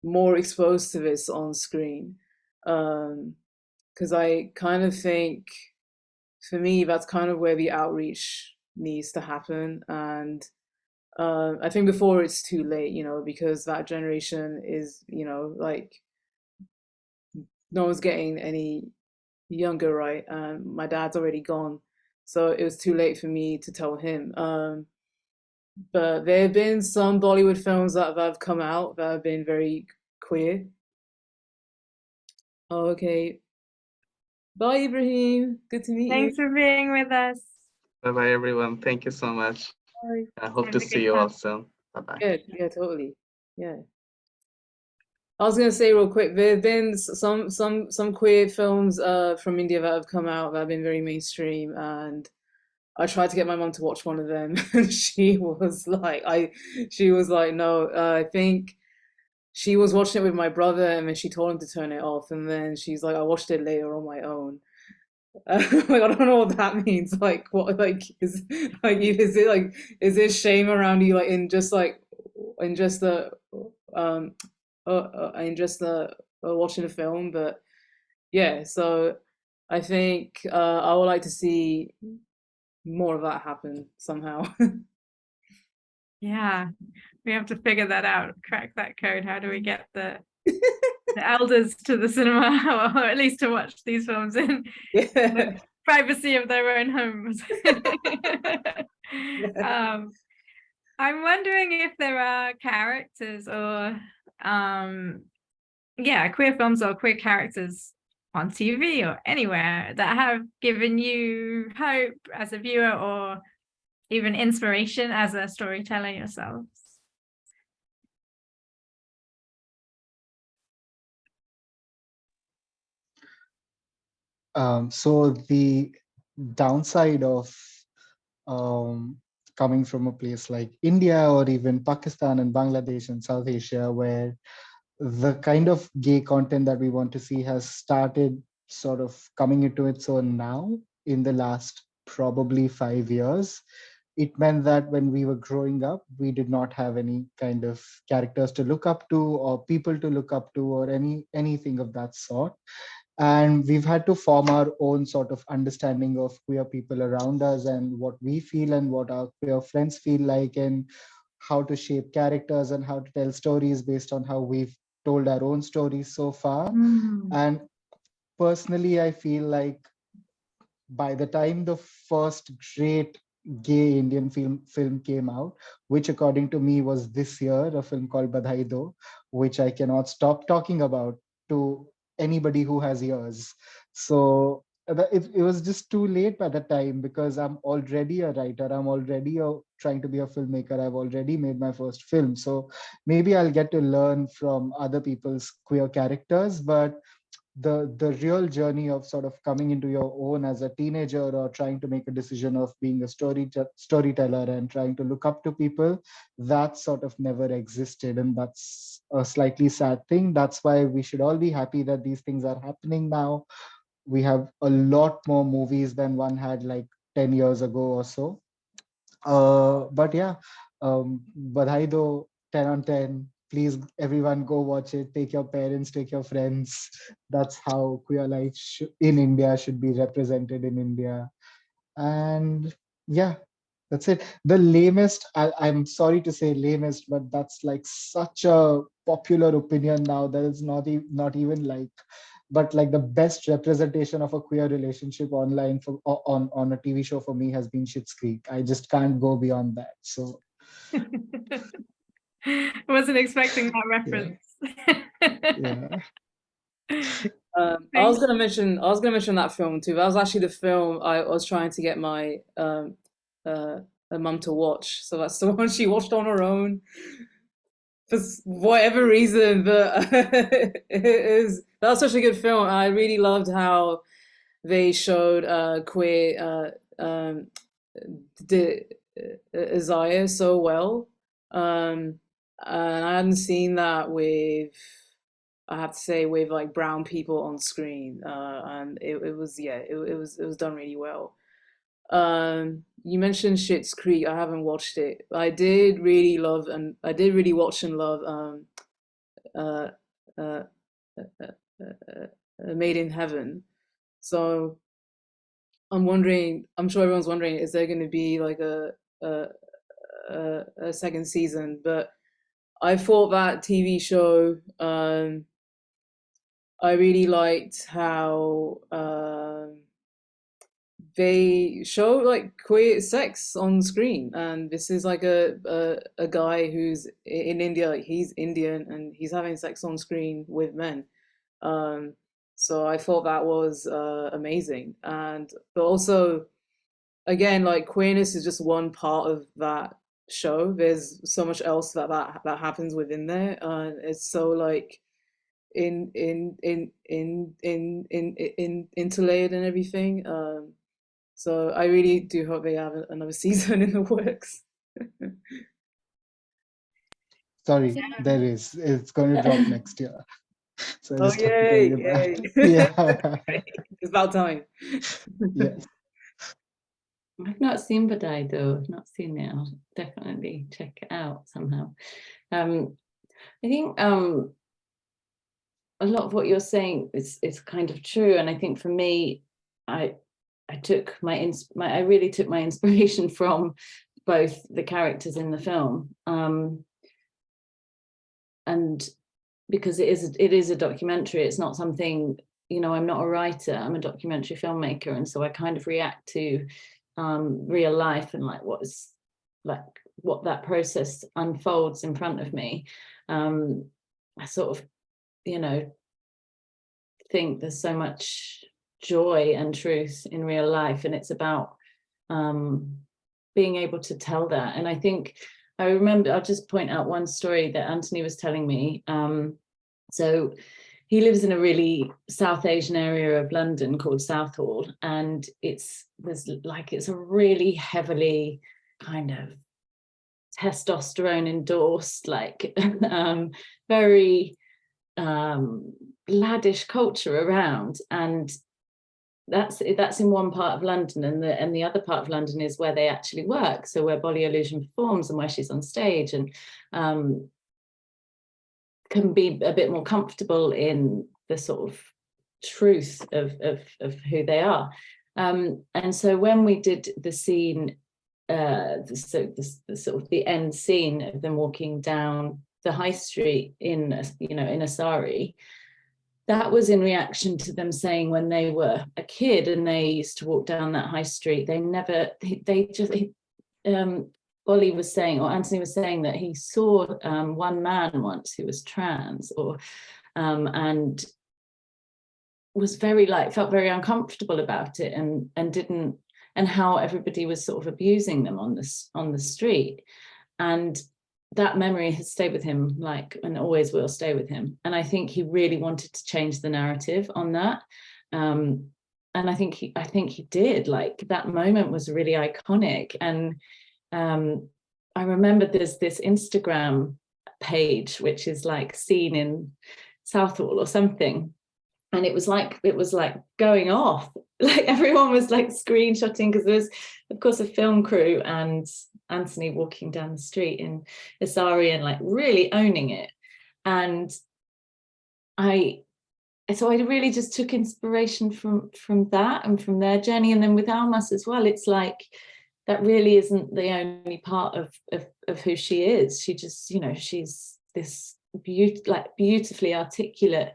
more exposed to this on screen. Because I kind of think for me, that's kind of where the outreach needs to happen. And I think before it's too late, you know, because that generation is, you know, like no one's getting any younger, right? My dad's already gone, so it was too late for me to tell him. But there have been some Bollywood films that have come out that have been very queer. Oh, okay. Bye, Ibrahim. Good to meet you. Thanks for being with us. Bye-bye, everyone. Thank you so much. Bye. I hope Have to a see good you all time. soon. Bye-bye. Yeah, totally. Yeah. I was gonna say real quick, there have been some queer films from India that have come out that have been very mainstream, and I tried to get my mom to watch one of them, and she was like, no. I think she was watching it with my brother, and then she told him to turn it off, and then she's like, I watched it later on my own. Like, I don't know what that means. Like, what, like, is it like, is there shame around you, like, in just the, um, watching the film? But yeah, so I think I would like to see more of that happen somehow. Yeah, we have to figure that out, crack that code. How do we get the elders to the cinema, or at least to watch these films in Yeah. the privacy of their own homes? I'm wondering if there are characters or queer films or queer characters on TV or anywhere that have given you hope as a viewer or even inspiration as a storyteller yourselves. So the downside of coming from a place like India or even Pakistan and Bangladesh and South Asia, where the kind of gay content that we want to see has started sort of coming into its own now in the last probably 5 years. It meant that when we were growing up, we did not have any kind of characters to look up to or people to look up to or anything of that sort. And we've had to form our own sort of understanding of queer people around us and what we feel and what our queer friends feel like, and how to shape characters and how to tell stories based on how we've told our own stories so far. And personally, I feel like by the time the first great gay Indian film came out, which according to me was this year, a film called Badhai Do, which I cannot stop talking about to anybody who has ears. So it was just too late by the time, because I'm already a writer. I'm already trying to be a filmmaker. I've already made my first film. So maybe I'll get to learn from other people's queer characters, but the real journey of sort of coming into your own as a teenager or trying to make a decision of being a storyteller and trying to look up to people, that sort of never existed, and that's a slightly sad thing. That's why we should all be happy that these things are happening now. We have a lot more movies than one had like 10 years ago or so. But yeah, Badhai Do, 10 on 10. Please, everyone, go watch it. Take your parents, take your friends. That's how queer life in India should be represented in India. And yeah, that's it. The lamest, I'm sorry to say lamest, but that's like such a popular opinion now that it's not even like, but like the best representation of a queer relationship online on a TV show for me has been Schitt's Creek. I just can't go beyond that. So Wasn't expecting that reference. yeah. I was gonna mention that film too. That was actually the film I was trying to get my mum to watch. So that's the one she watched on her own for whatever reason. But that was such a good film. I really loved how they showed queer desire so well. And I hadn't seen that with, I have to say, with like brown people on screen, and it was, yeah, it was done really well. You mentioned Schitt's Creek. I haven't watched it. I did really watch and love uh, uh, Made in Heaven. So I'm wondering, I'm sure everyone's wondering, is there going to be like a second season? But I thought that TV show, I really liked how they show like queer sex on screen, and this is like a guy who's in India. He's Indian and he's having sex on screen with men. So I thought that was amazing, and but also again, like queerness is just one part of that show. There's so much else that happens within there, and it's so like interlaid and everything. So I really do hope they have another season in the works. Sorry, there is. It's going to drop next year. So I Oh just have to tell yay! you that. Yay! Yeah. It's about time. Yes. I've not seen Badai though. I've not seen it. I'll definitely check it out somehow. I think a lot of what you're saying is kind of true, and I think for me, I took I really took my inspiration from both the characters in the film, and because it is a documentary, it's not something, you know, I'm not a writer, I'm a documentary filmmaker, and so I kind of react to real life and like what that process unfolds in front of me. I sort of, you know, think there's so much joy and truth in real life, and it's about being able to tell that. And I think I remember, I'll just point out one story that Anthony was telling me. So he lives in a really South Asian area of London called Southall, and it's a really heavily kind of testosterone endorsed, like very laddish culture around, and that's in one part of London, and the other part of London is where they actually work, so where Bolly Illusion performs and where she's on stage, and can be a bit more comfortable in the sort of truth of who they are. And so when we did the scene, the sort of the end scene of them walking down the high street in, you know, in a sari, that was in reaction to them saying when they were a kid and they used to walk down that high street, Bolly was saying, or Anthony was saying, that he saw one man once who was trans, or and was felt very uncomfortable about it, and didn't, and how everybody was sort of abusing them on the street, and that memory has stayed with him, like, and always will stay with him. And I think he really wanted to change the narrative on that. And I think he did. Like, that moment was really iconic. And I remember there's this Instagram page which is like seen in Southall or something, and it was like going off. Like, everyone was like screenshotting, because there's of course a film crew and Anthony walking down the street in Asari and like really owning it. And I really just took inspiration from that and from their journey. And then with Almas as well, it's like, that really isn't the only part of who she is. She just, you know, she's this beautifully articulate,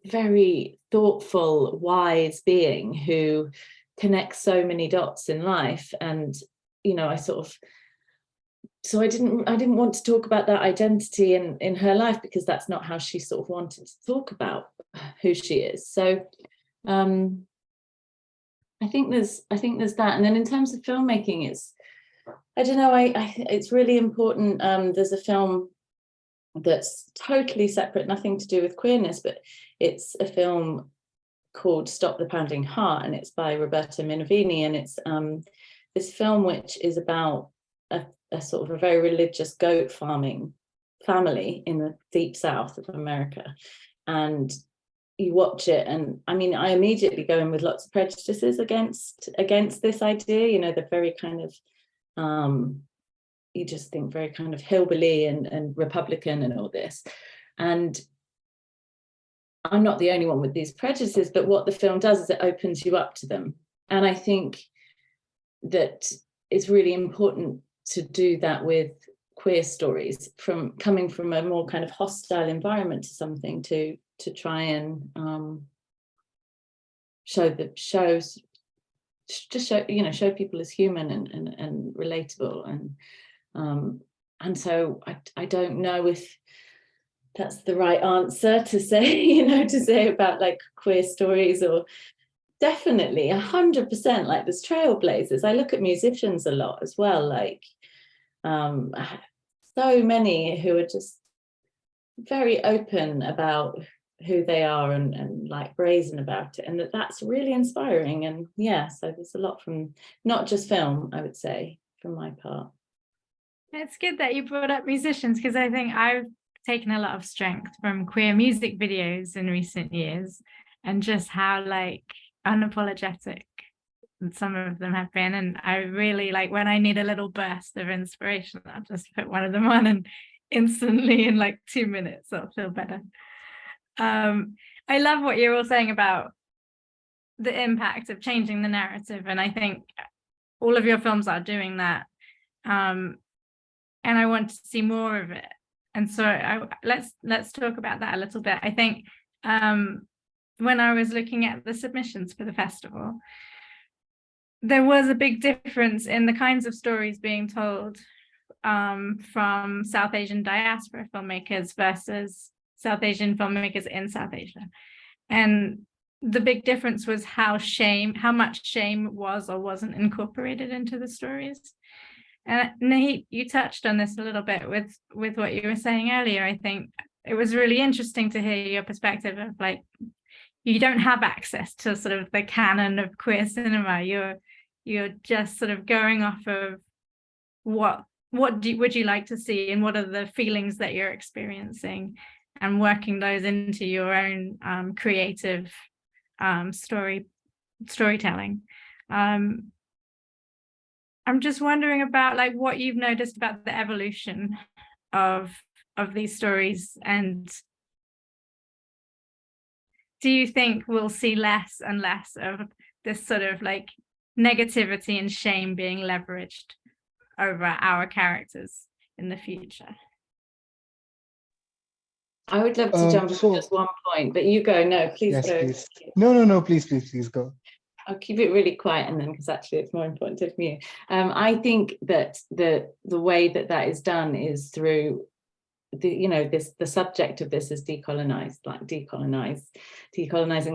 very thoughtful, wise being who connects so many dots in life. And, you know, I didn't want to talk about that identity in her life, because that's not how she sort of wanted to talk about who she is. So I think there's that. And then in terms of filmmaking, it's, I don't know, it's really important. There's a film that's totally separate, nothing to do with queerness, but it's a film called Stop the Pounding Heart, and it's by Roberta Minervini, and it's this film which is about a sort of a very religious goat farming family in the deep south of America. And you watch it, and I mean, I immediately go in with lots of prejudices against this idea. You know, they're very kind of you just think very kind of hillbilly and Republican and all this. And I'm not the only one with these prejudices, but what the film does is it opens you up to them. And I think that it's really important to do that with queer stories, from coming from a more kind of hostile environment to something to try and show people as human and relatable, and so I don't know if that's the right answer to say, about like queer stories, or definitely 100% like there's trailblazers. I look at musicians a lot as well, like so many who are just very open about who they are and like brazen about it, and that's really inspiring. And yeah, so there's a lot from not just film, I would say, from my part. It's good that you brought up musicians, because I think I've taken a lot of strength from queer music videos in recent years, and just how like unapologetic some of them have been. And I really like, when I need a little burst of inspiration, I'll just put one of them on, and instantly in like 2 minutes I'll feel better. I love what you're all saying about the impact of changing the narrative, and I think all of your films are doing that, and I want to see more of it. And so let's talk about that a little bit. I think when I was looking at the submissions for the festival, there was a big difference in the kinds of stories being told from South Asian diaspora filmmakers versus South Asian filmmakers in South Asia. And the big difference was how much shame was or wasn't incorporated into the stories. And Nihit, you touched on this a little bit with what you were saying earlier. I think it was really interesting to hear your perspective of like, you don't have access to sort of the canon of queer cinema. You're just sort of going off of what would you like to see, and what are the feelings that you're experiencing, and working those into your own creative storytelling. I'm just wondering about like what you've noticed about the evolution of these stories, and do you think we'll see less and less of this sort of like negativity and shame being leveraged over our characters in the future? I would love to jump in just one point, but you go. No, please yes, go. Please. No, please go. I'll keep it really quiet, and then because actually it's more important to me. I think that the way that is done is through the subject of this is decolonizing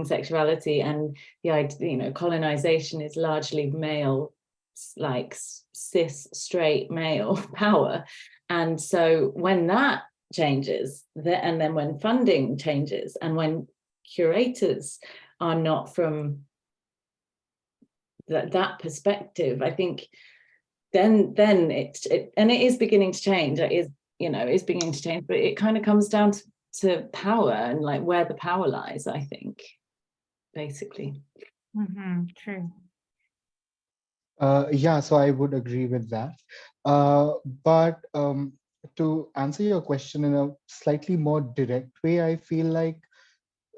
sexuality, and the idea, colonization is largely male, like cis straight male power, and so when that changes, and then when funding changes, and when curators are not from that perspective, I think then it is beginning to change. It is beginning to change, but it kind of comes down to power and like where the power lies, I think, basically. True. Yeah, so I would agree with that. But to answer your question in a slightly more direct way, I feel like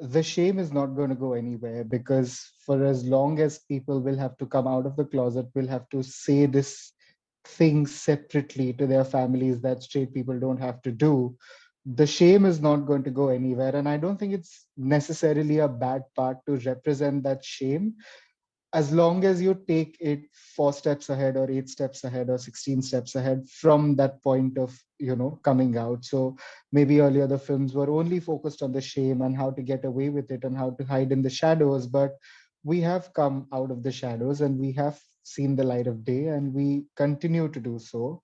the shame is not going to go anywhere, because for as long as people will have to come out of the closet, will have to say this thing separately to their families that straight people don't have to do, the shame is not going to go anywhere. And I don't think it's necessarily a bad part to represent that shame, as long as you take it 4 steps ahead or 8 steps ahead or 16 steps ahead from that point of coming out. So maybe earlier the films were only focused on the shame and how to get away with it and how to hide in the shadows, but we have come out of the shadows and we have seen the light of day, and we continue to do so.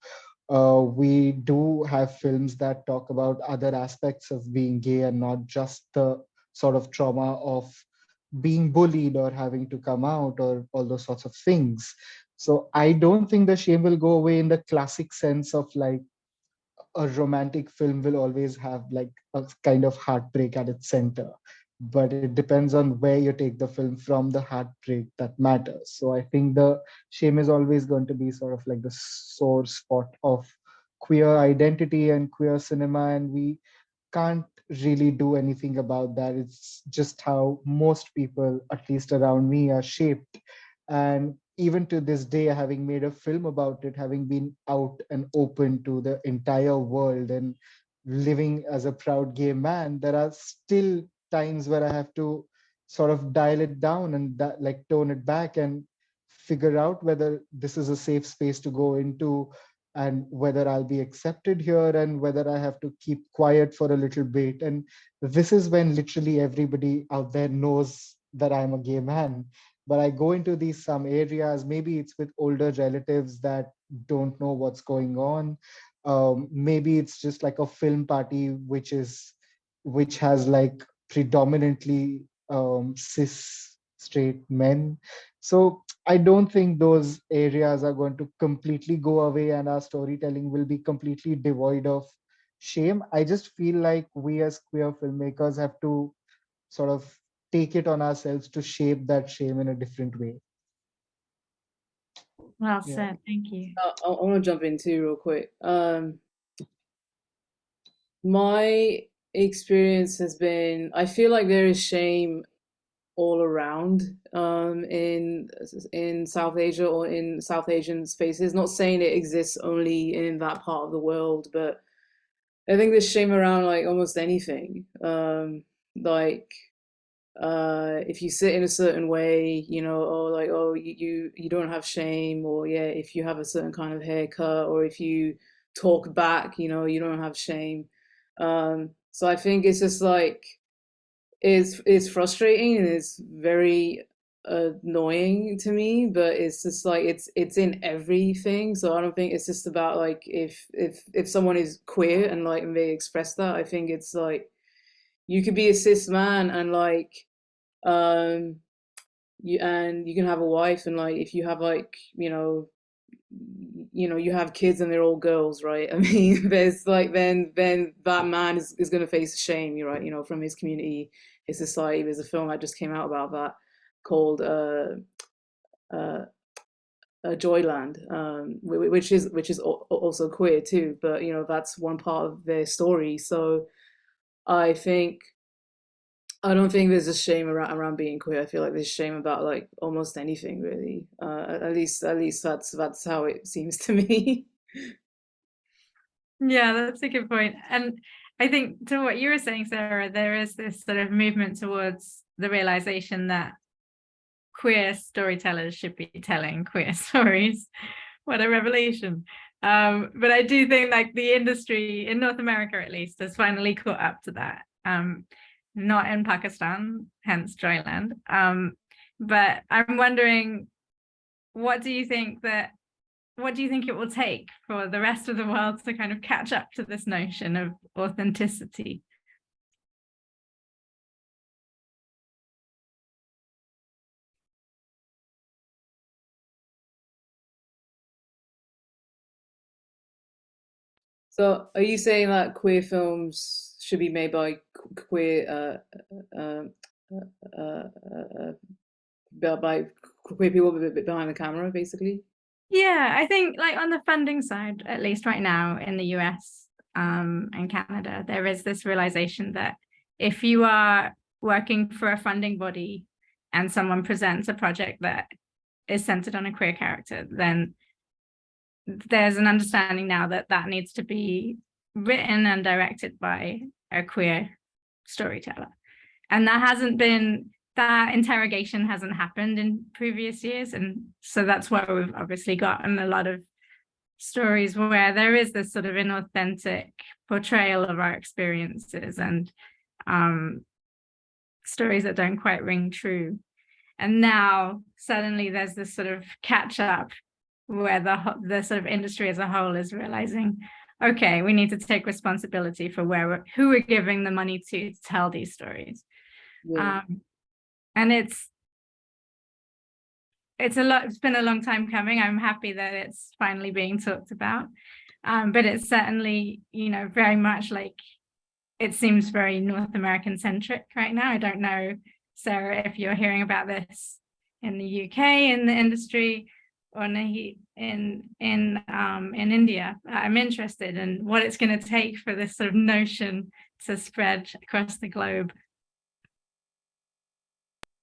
We do have films that talk about other aspects of being gay and not just the sort of trauma of being bullied or having to come out or all those sorts of things. So I don't think the shame will go away in the classic sense of like a romantic film will always have like a kind of heartbreak at its center. But it depends on where you take the film from the heartbreak that matters. So I think the shame is always going to be sort of like the sore spot of queer identity and queer cinema, and we can't really do anything about that. It's just how most people, at least around me, are shaped. And even to this day, having made a film about it, having been out and open to the entire world and living as a proud gay man, there are still times where I have to sort of dial it down and like tone it back and figure out whether this is a safe space to go into and whether I'll be accepted here and whether I have to keep quiet for a little bit. And this is when literally everybody out there knows that I'm a gay man. But I go into these some areas, maybe it's with older relatives that don't know what's going on. Maybe it's just like a film party, which has like predominantly cis straight men. So I don't think those areas are going to completely go away and our storytelling will be completely devoid of shame. I just feel like we as queer filmmakers have to sort of take it on ourselves to shape that shame in a different way. Well Yeah. said, thank you. I want to jump in too real quick. My experience has been, I feel like there is shame all around in South Asia or in South Asian spaces. Not saying it exists only in that part of the world, but I think there's shame around like almost anything. Like if you sit in a certain way, you know, or like, oh, you don't have shame, or yeah, if you have a certain kind of haircut, or if you talk back, you know, you don't have shame. So I think it's just like it's frustrating and it's very annoying to me, but it's just like it's in everything. So I don't think it's just about like if someone is queer and like and they express that. I think it's like you could be a cis man and like um you can have a wife, and like if you have like you have kids and they're all girls, right? I mean, there's like then that man is going to face shame, you're right, from his community, his society. There's a film that just came out about that called Joyland, which is also queer too, but that's one part of their story. So I think I don't think there's a shame around being queer. I feel like there's shame about like almost anything, really. At least that's how it seems to me. Yeah, that's a good point. And I think to what you were saying, Sarah, there is this sort of movement towards the realization that queer storytellers should be telling queer stories. What a revelation. But I do think like the industry in North America, at least, has finally caught up to that. Not in Pakistan, hence Joyland. But I'm wondering, what do you think it will take for the rest of the world to kind of catch up to this notion of authenticity? So, are you saying that queer films should be made by queer by queer people behind the camera, basically? Yeah, I think like on the funding side, at least right now in the US and Canada, there is this realization that if you are working for a funding body and someone presents a project that is centered on a queer character, then there's an understanding now that that needs to be written and directed by a queer storyteller. And that interrogation hasn't happened in previous years. And so that's why we've obviously gotten a lot of stories where there is this sort of inauthentic portrayal of our experiences and stories that don't quite ring true. And now suddenly there's this sort of catch up where the sort of industry as a whole is realizing, okay, we need to take responsibility for who we're giving the money to tell these stories. Yeah. And it's been a long time coming. I'm happy that it's finally being talked about. But it's certainly, very much like it seems very North American centric right now. I don't know, Sarah, if you're hearing about this in the UK in the industry or Nihit in India. I'm interested in what it's going to take for this sort of notion to spread across the globe?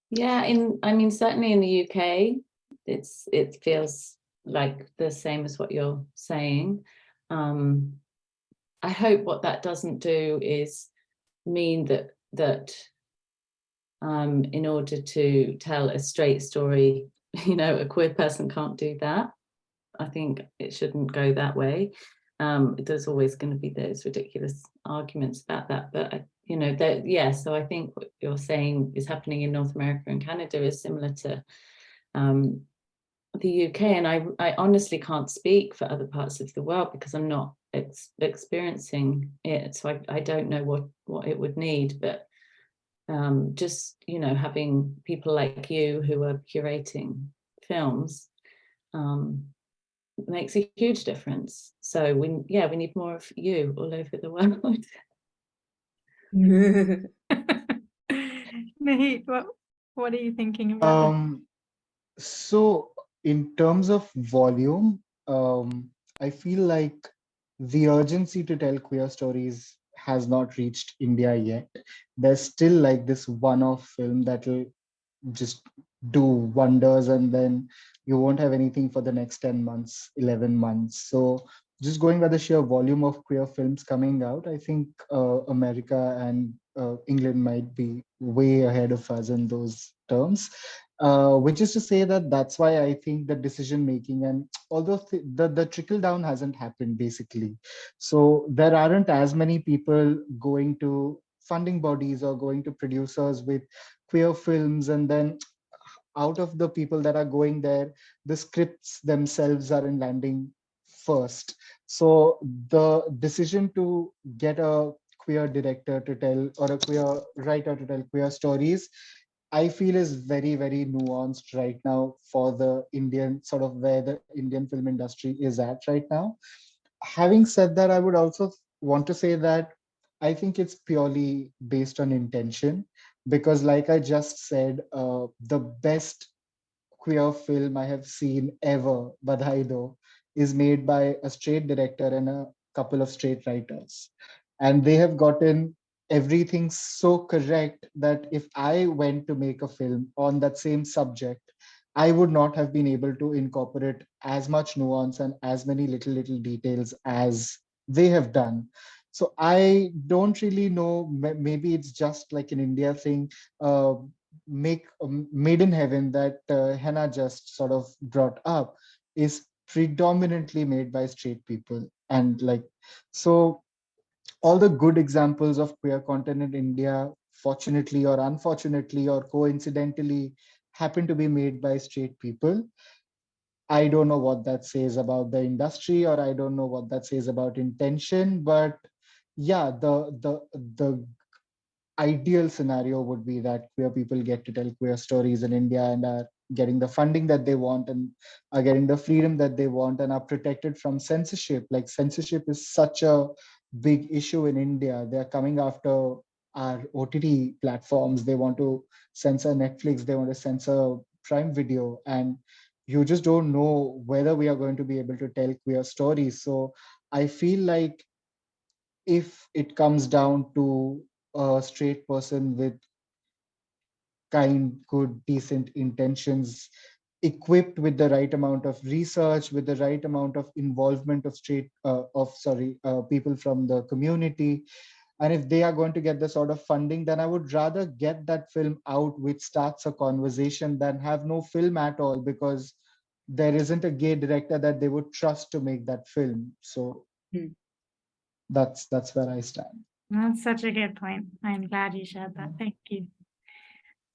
Yeah, I mean, certainly in the UK, it feels like the same as what you're saying. I hope what that doesn't do is mean that in order to tell a straight story, a queer person can't do that. I think it shouldn't go that way. There's always going to be those ridiculous arguments about that, but so I think what you're saying is happening in North America and Canada is similar to the UK, and I honestly can't speak for other parts of the world because I'm not experiencing it, so I don't know what it would need, but just having people like you who are curating films makes a huge difference. So we need more of you all over the world. Nihit, what are you thinking about this? So in terms of volume, I feel like the urgency to tell queer stories has not reached India yet. There's still like this one-off film that will just do wonders, and then you won't have anything for the next 10 months, 11 months. So just going by the sheer volume of queer films coming out, I think America and England might be way ahead of us in those terms. Which is to say that's why I think the decision making, and although the trickle down hasn't happened basically, so there aren't as many people going to funding bodies or going to producers with queer films, and then out of the people that are going there, the scripts themselves are in landing first. So the decision to get a queer director to tell, or a queer writer to tell queer stories, I feel is very, very nuanced right now for the Indian, sort of where the Indian film industry is at right now. Having said that, I would also want to say that I think it's purely based on intention, because like I just said, the best queer film I have seen ever, Badhai Do, is made by a straight director and a couple of straight writers. And they have gotten everything so correct that if I went to make a film on that same subject, I would not have been able to incorporate as much nuance and as many little details as they have done. So I don't really know, maybe it's just like an India thing. Make Made in Heaven that Hena just sort of brought up is predominantly made by straight people, and like, so all the good examples of queer content in India, fortunately or unfortunately or coincidentally, happen to be made by straight people. I don't know what that says about the industry, or I don't know what that says about intention, but yeah, the ideal scenario would be that queer people get to tell queer stories in India and are getting the funding that they want, and are getting the freedom that they want, and are protected from censorship. Like, censorship is such a big issue in India. They're coming after our OTT platforms. They want to censor Netflix, they want to censor Prime Video, and you just don't know whether we are going to be able to tell queer stories. So I feel like if it comes down to a straight person with kind, good, decent intentions, equipped with the right amount of research, with the right amount of involvement of people from the community, and if they are going to get the sort of funding, then I would rather get that film out, which starts a conversation, than have no film at all, because there isn't a gay director that they would trust to make that film. So that's where I stand. That's such a good point. I'm glad you shared that. Thank you.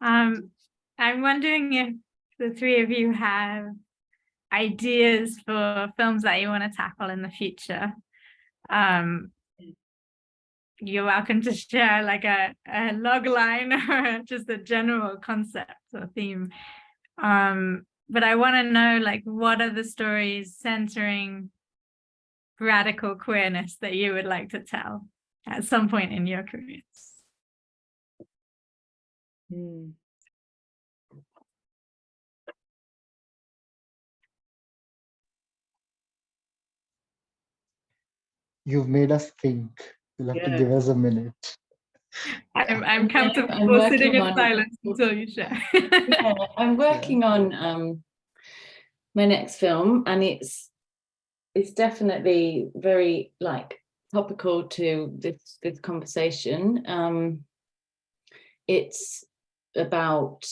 I'm wondering if the three of you have ideas for films that you want to tackle in the future. You're welcome to share like a log line or just a general concept or theme. But I want to know, like, what are the stories centering radical queerness that you would like to tell at some point in your careers? You've made us think. You'll have to Yeah. give us a minute. I'm comfortable I'm working sitting in on- silence until you share. Yeah, I'm working on my next film, and it's definitely very like topical to this conversation. It's about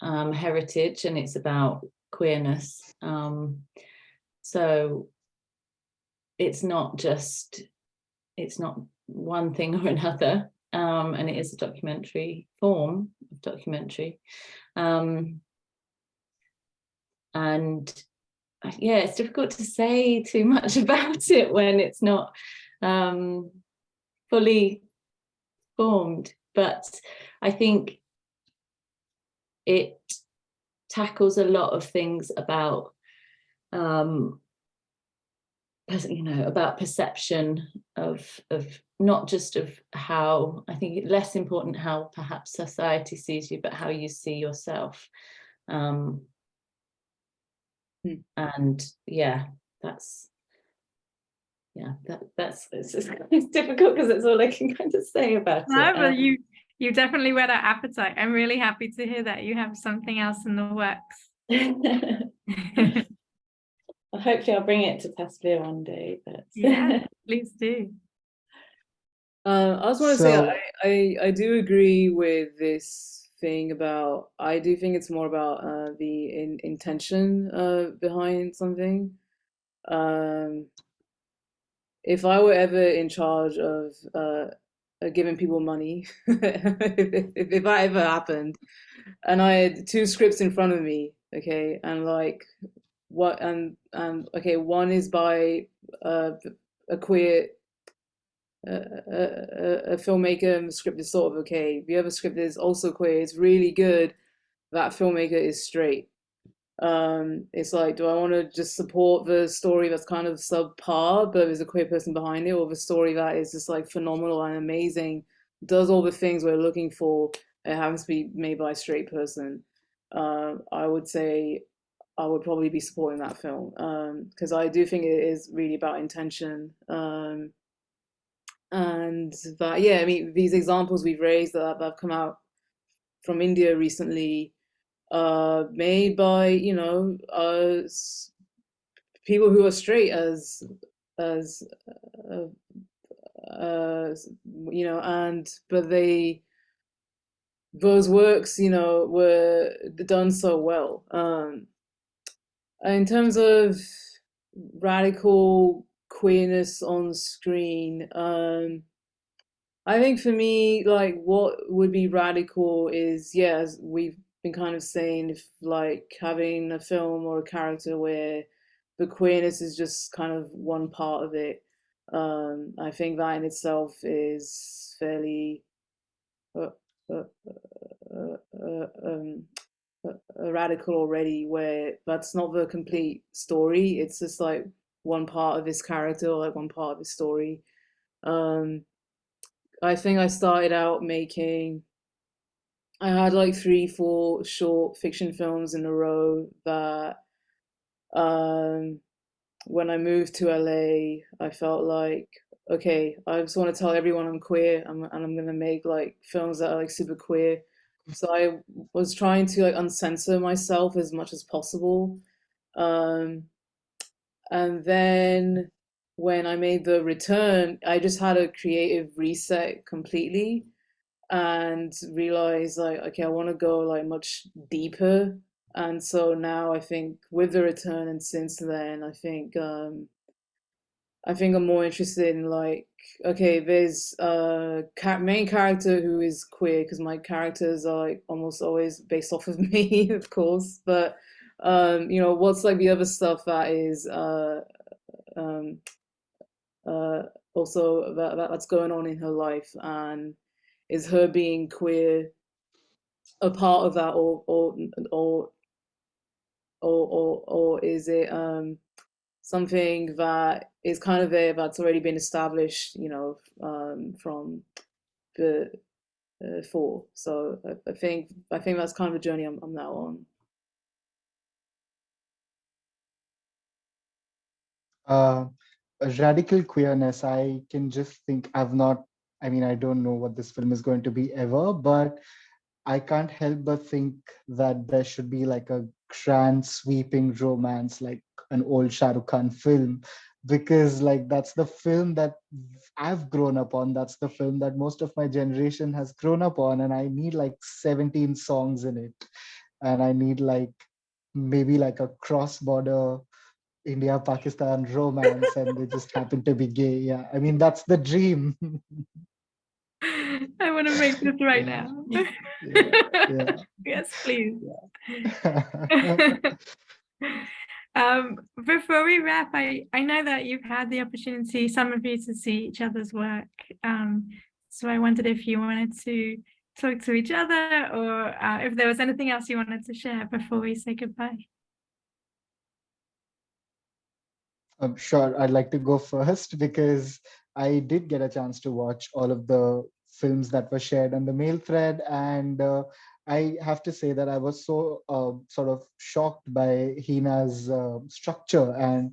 heritage, and it's about queerness. So it's not one thing or another, and it is a documentary form of documentary. And yeah, it's difficult to say too much about it when it's not fully formed, but I think it tackles a lot of things about about perception of not just of how, I think it's less important how perhaps society sees you, but how you see yourself. And yeah, that's it's difficult because it's all I can kind of say about No, it. but you definitely whet our appetite. I'm really happy to hear that you have something else in the works. Hopefully I'll bring it to Tasveer one day, but Yeah, please do. I just want to So- say I do agree with this thing about, I do think it's more about the intention behind something. If I were ever in charge of giving people money, if that ever happened, and I had two scripts in front of me, okay, and like what and okay, one is by a queer a filmmaker, and the script is sort of okay. The other script is also queer. It's really good. That filmmaker is straight. It's like, do I want to just support the story that's kind of subpar, but there's a queer person behind it, or the story that is just like phenomenal and amazing, does all the things we're looking for, it happens to be made by a straight person? I would say I would probably be supporting that film, because I do think it is really about intention. And that, yeah, I mean, these examples we've raised that have come out from India recently, made by people who are straight as uh, and but those works were done so well. In terms of radical queerness on screen, I think for me, like, what would be radical is, yeah, as we've been kind of saying, if like having a film or a character where the queerness is just kind of one part of it. I think that in itself is fairly uh, uh, um, radical already, where that's not the complete story. It's just like one part of his character, or like one part of his story. I think I started out making, I had like 3, 4 short fiction films in a row that when I moved to LA, I felt like, okay, I just want to tell everyone I'm queer, and I'm going to make like films that are like super queer. So I was trying to like uncensor myself as much as possible. And then when I made The Return, I just had a creative reset completely, and realized like, okay, I want to go like much deeper. And so now I think with The Return, and since then, I think I'm more interested in like, okay, there's a main character who is queer, because my characters are like almost always based off of me, of course. But what's like the other stuff that is um, also that's going on in her life, and is her being queer a part of that, or is it something that is kind of there that's already been established, from the before. So I think that's kind of a journey I'm now on. radical queerness, I can just think I don't know what this film is going to be ever, but I can't help but think that there should be like a grand sweeping romance, like an old Shah Rukh Khan film, because like that's the film that I've grown up on. That's the film that most of my generation has grown up on, and I need like 17 songs in it, and I need like maybe like a cross-border India-Pakistan romance, and they just happen to be gay. Yeah, I mean that's the dream. I want to make this right now. Yeah. Yes, please. Yeah. Before we wrap, I know that you've had the opportunity, some of you, to see each other's work. So I wondered if you wanted to talk to each other, or if there was anything else you wanted to share before we say goodbye. Sure, I'd like to go first because I did get a chance to watch all of the films that were shared on the mail thread, and I have to say that I was so sort of shocked by Hena's structure, and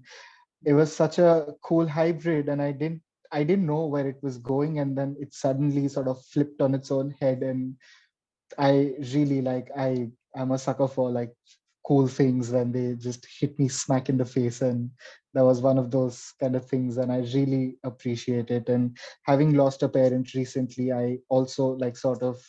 it was such a cool hybrid, and I didn't know where it was going, and then it suddenly sort of flipped on its own head, and I really I'm a sucker for like cool things when they just hit me smack in the face, and that was one of those kind of things, and I really appreciate it. And having lost a parent recently, I also like sort of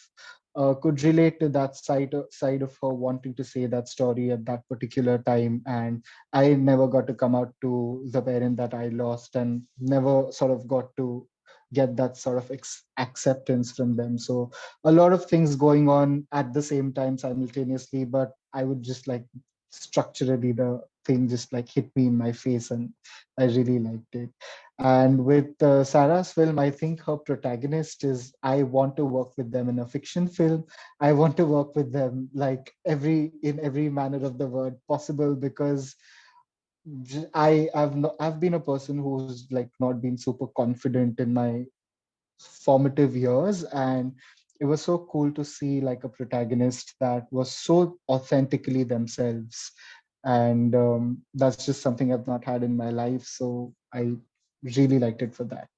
could relate to that side of her wanting to say that story at that particular time, and I never got to come out to the parent that I lost, and never sort of got to get that sort of acceptance from them. So a lot of things going on at the same time simultaneously, but I would just like structurally the thing just like hit me in my face, and I really liked it. And with Sarah's film, I think her protagonist is, I want to work with them in a fiction film. I want to work with them like in every manner of the word possible, because I've been a person who's like not been super confident in my formative years, and it was so cool to see like a protagonist that was so authentically themselves, and that's just something I've not had in my life, so I really liked it for that.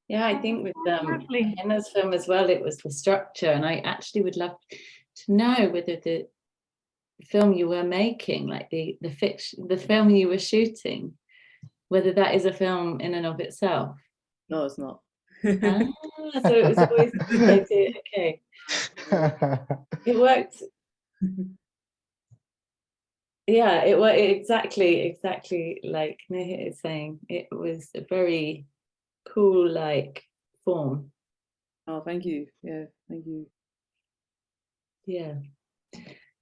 Yeah, I think with Lovely. Henna's film as well, it was the structure, and I actually would love to know whether the film you were making, like the fiction, the film you were shooting, whether that is a film in and of itself. No, it's not. So it was always okay. It worked. Yeah, it was exactly like Nihit is saying. It was a very cool like form. Oh, thank you. Yeah, thank you. Yeah.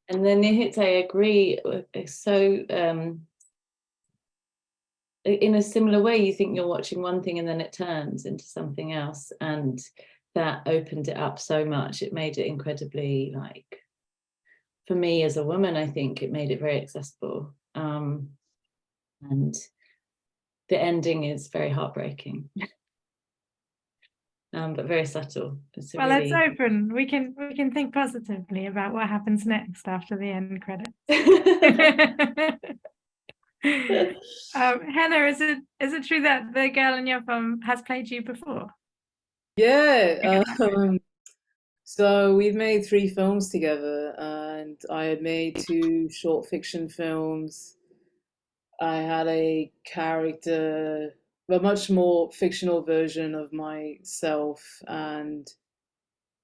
And then Nihit, I agree. So in a similar way, you think you're watching one thing and then it turns into something else, and that opened it up so much. It made it incredibly, like, for me as a woman, I think it made it very accessible. And the ending is very heartbreaking. But very subtle. Well, let's open. We can think positively about what happens next after the end credits. Hena, is it true that the girl in your film has played you before? Yeah. So we've made 3 films together, and I had made 2 short fiction films. I had a character, a much more fictional version of myself, and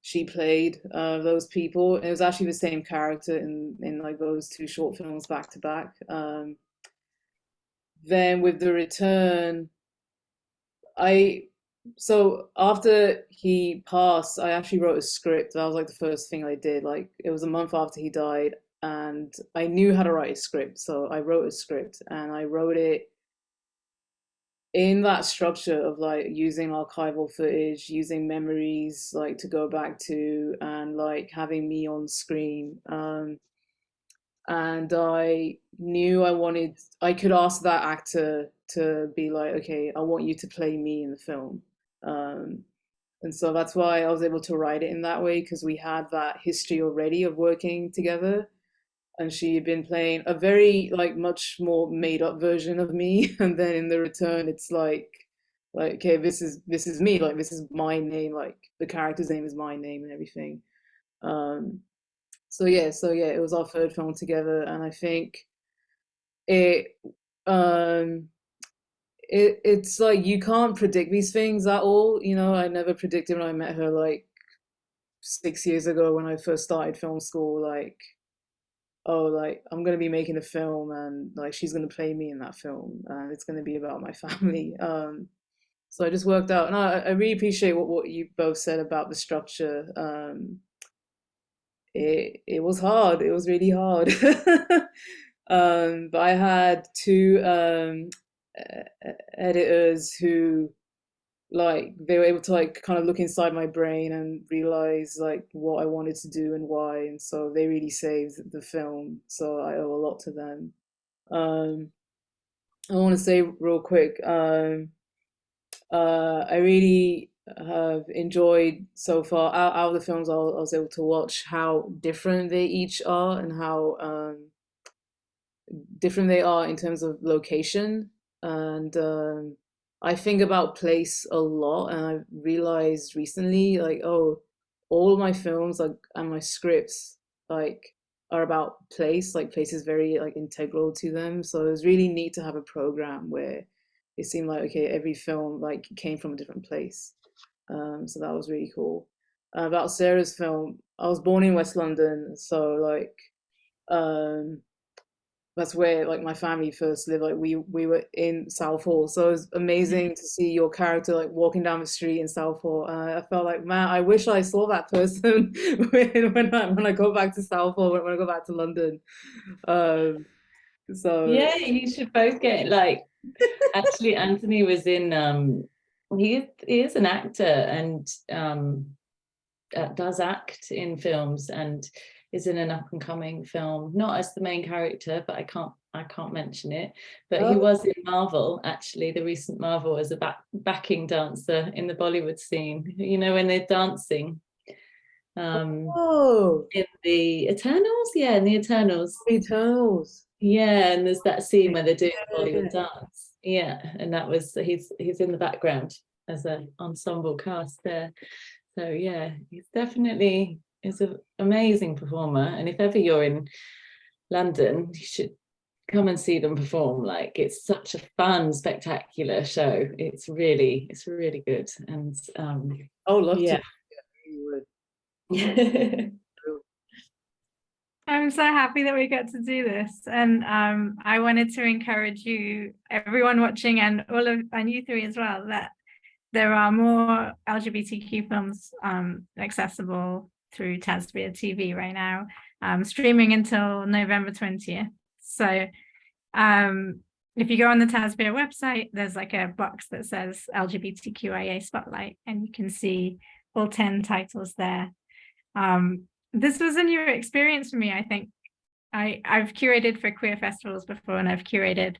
she played those people. It was actually the same character in like those 2 short films back to back. Then with The Return, so after he passed, I actually wrote a script. That was like the first thing I did. Like it was a month after he died, and I knew how to write a script. So I wrote a script, and I wrote it in that structure of like using archival footage, using memories like to go back to, and like having me on screen. And I knew I could ask that actor to be like, okay, I want you to play me in the film. And so that's why I was able to write it in that way, because we had that history already of working together. and she had been playing a very like much more made up version of me, and then in the return it's like okay, this is me, like this is my name, like the character's name is my name and everything. So yeah, it was our third film together, and I think it it's like you can't predict these things at all, you know. I never predicted when I met her like 6 years ago when I first started film school, like, oh, like I'm gonna be making a film and like she's gonna play me in that film and it's gonna be about my family. So I just worked out, and I really appreciate what you both said about the structure. It was hard. It was really hard. But I had two editors who, like, they were able to like kind of look inside my brain and realize like what I wanted to do and why, and so they really saved the film. So I owe a lot to them. I want to say real quick, I really have enjoyed so far out of the films I was able to watch how different they each are, and how different they are in terms of location. And I think about place a lot, and I realized recently, like, oh, all of my films, like, and my scripts, like, are about place. Like, place is very like integral to them. So it was really neat to have a program where it seemed like, okay, every film like came from a different place. So that was really cool. About Sarah's film, I was born in West London, so like that's where like my family first lived. Like we were in Southall, so it was amazing to see your character like walking down the street in Southall. I felt like, man, I wish I saw that person when I go back to Southall, when I go back to London. So yeah, you should both get like. Actually, Anthony was in. He is an actor and does act in films and is in an up and coming film, not as the main character, but I can't mention it. But he was in Marvel, actually, the recent Marvel, as a backing dancer in the Bollywood scene. You know, when they're dancing. In the Eternals, yeah, in the Eternals. Eternals. Yeah, and there's that scene where they're doing the Bollywood dance. Yeah, and that was he's in the background as an ensemble cast there. So yeah, he's definitely is an amazing performer. And if ever you're in London, you should come and see them perform. Like, it's such a fun, spectacular show. It's really good. And love yeah. to. I'm so happy that we get to do this, and I wanted to encourage you, everyone watching, and you three as well, that there are more LGBTQ films accessible through Tasveer TV right now, streaming until November 20th. So if you go on the Tasveer website, there's like a box that says LGBTQIA Spotlight, and you can see all 10 titles there. This was a new experience for me. I think I've curated for queer festivals before, and I've curated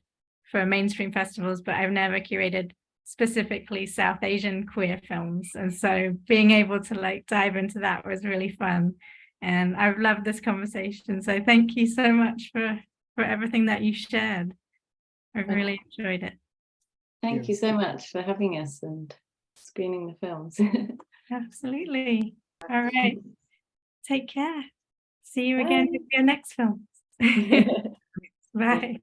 for mainstream festivals, but I've never curated specifically South Asian queer films. And so being able to like dive into that was really fun. And I've loved this conversation. So thank you so much for everything that you shared. I've really enjoyed it. Thank you so much for having us and screening the films. Absolutely. All right. Take care. See you again with your next films. Bye.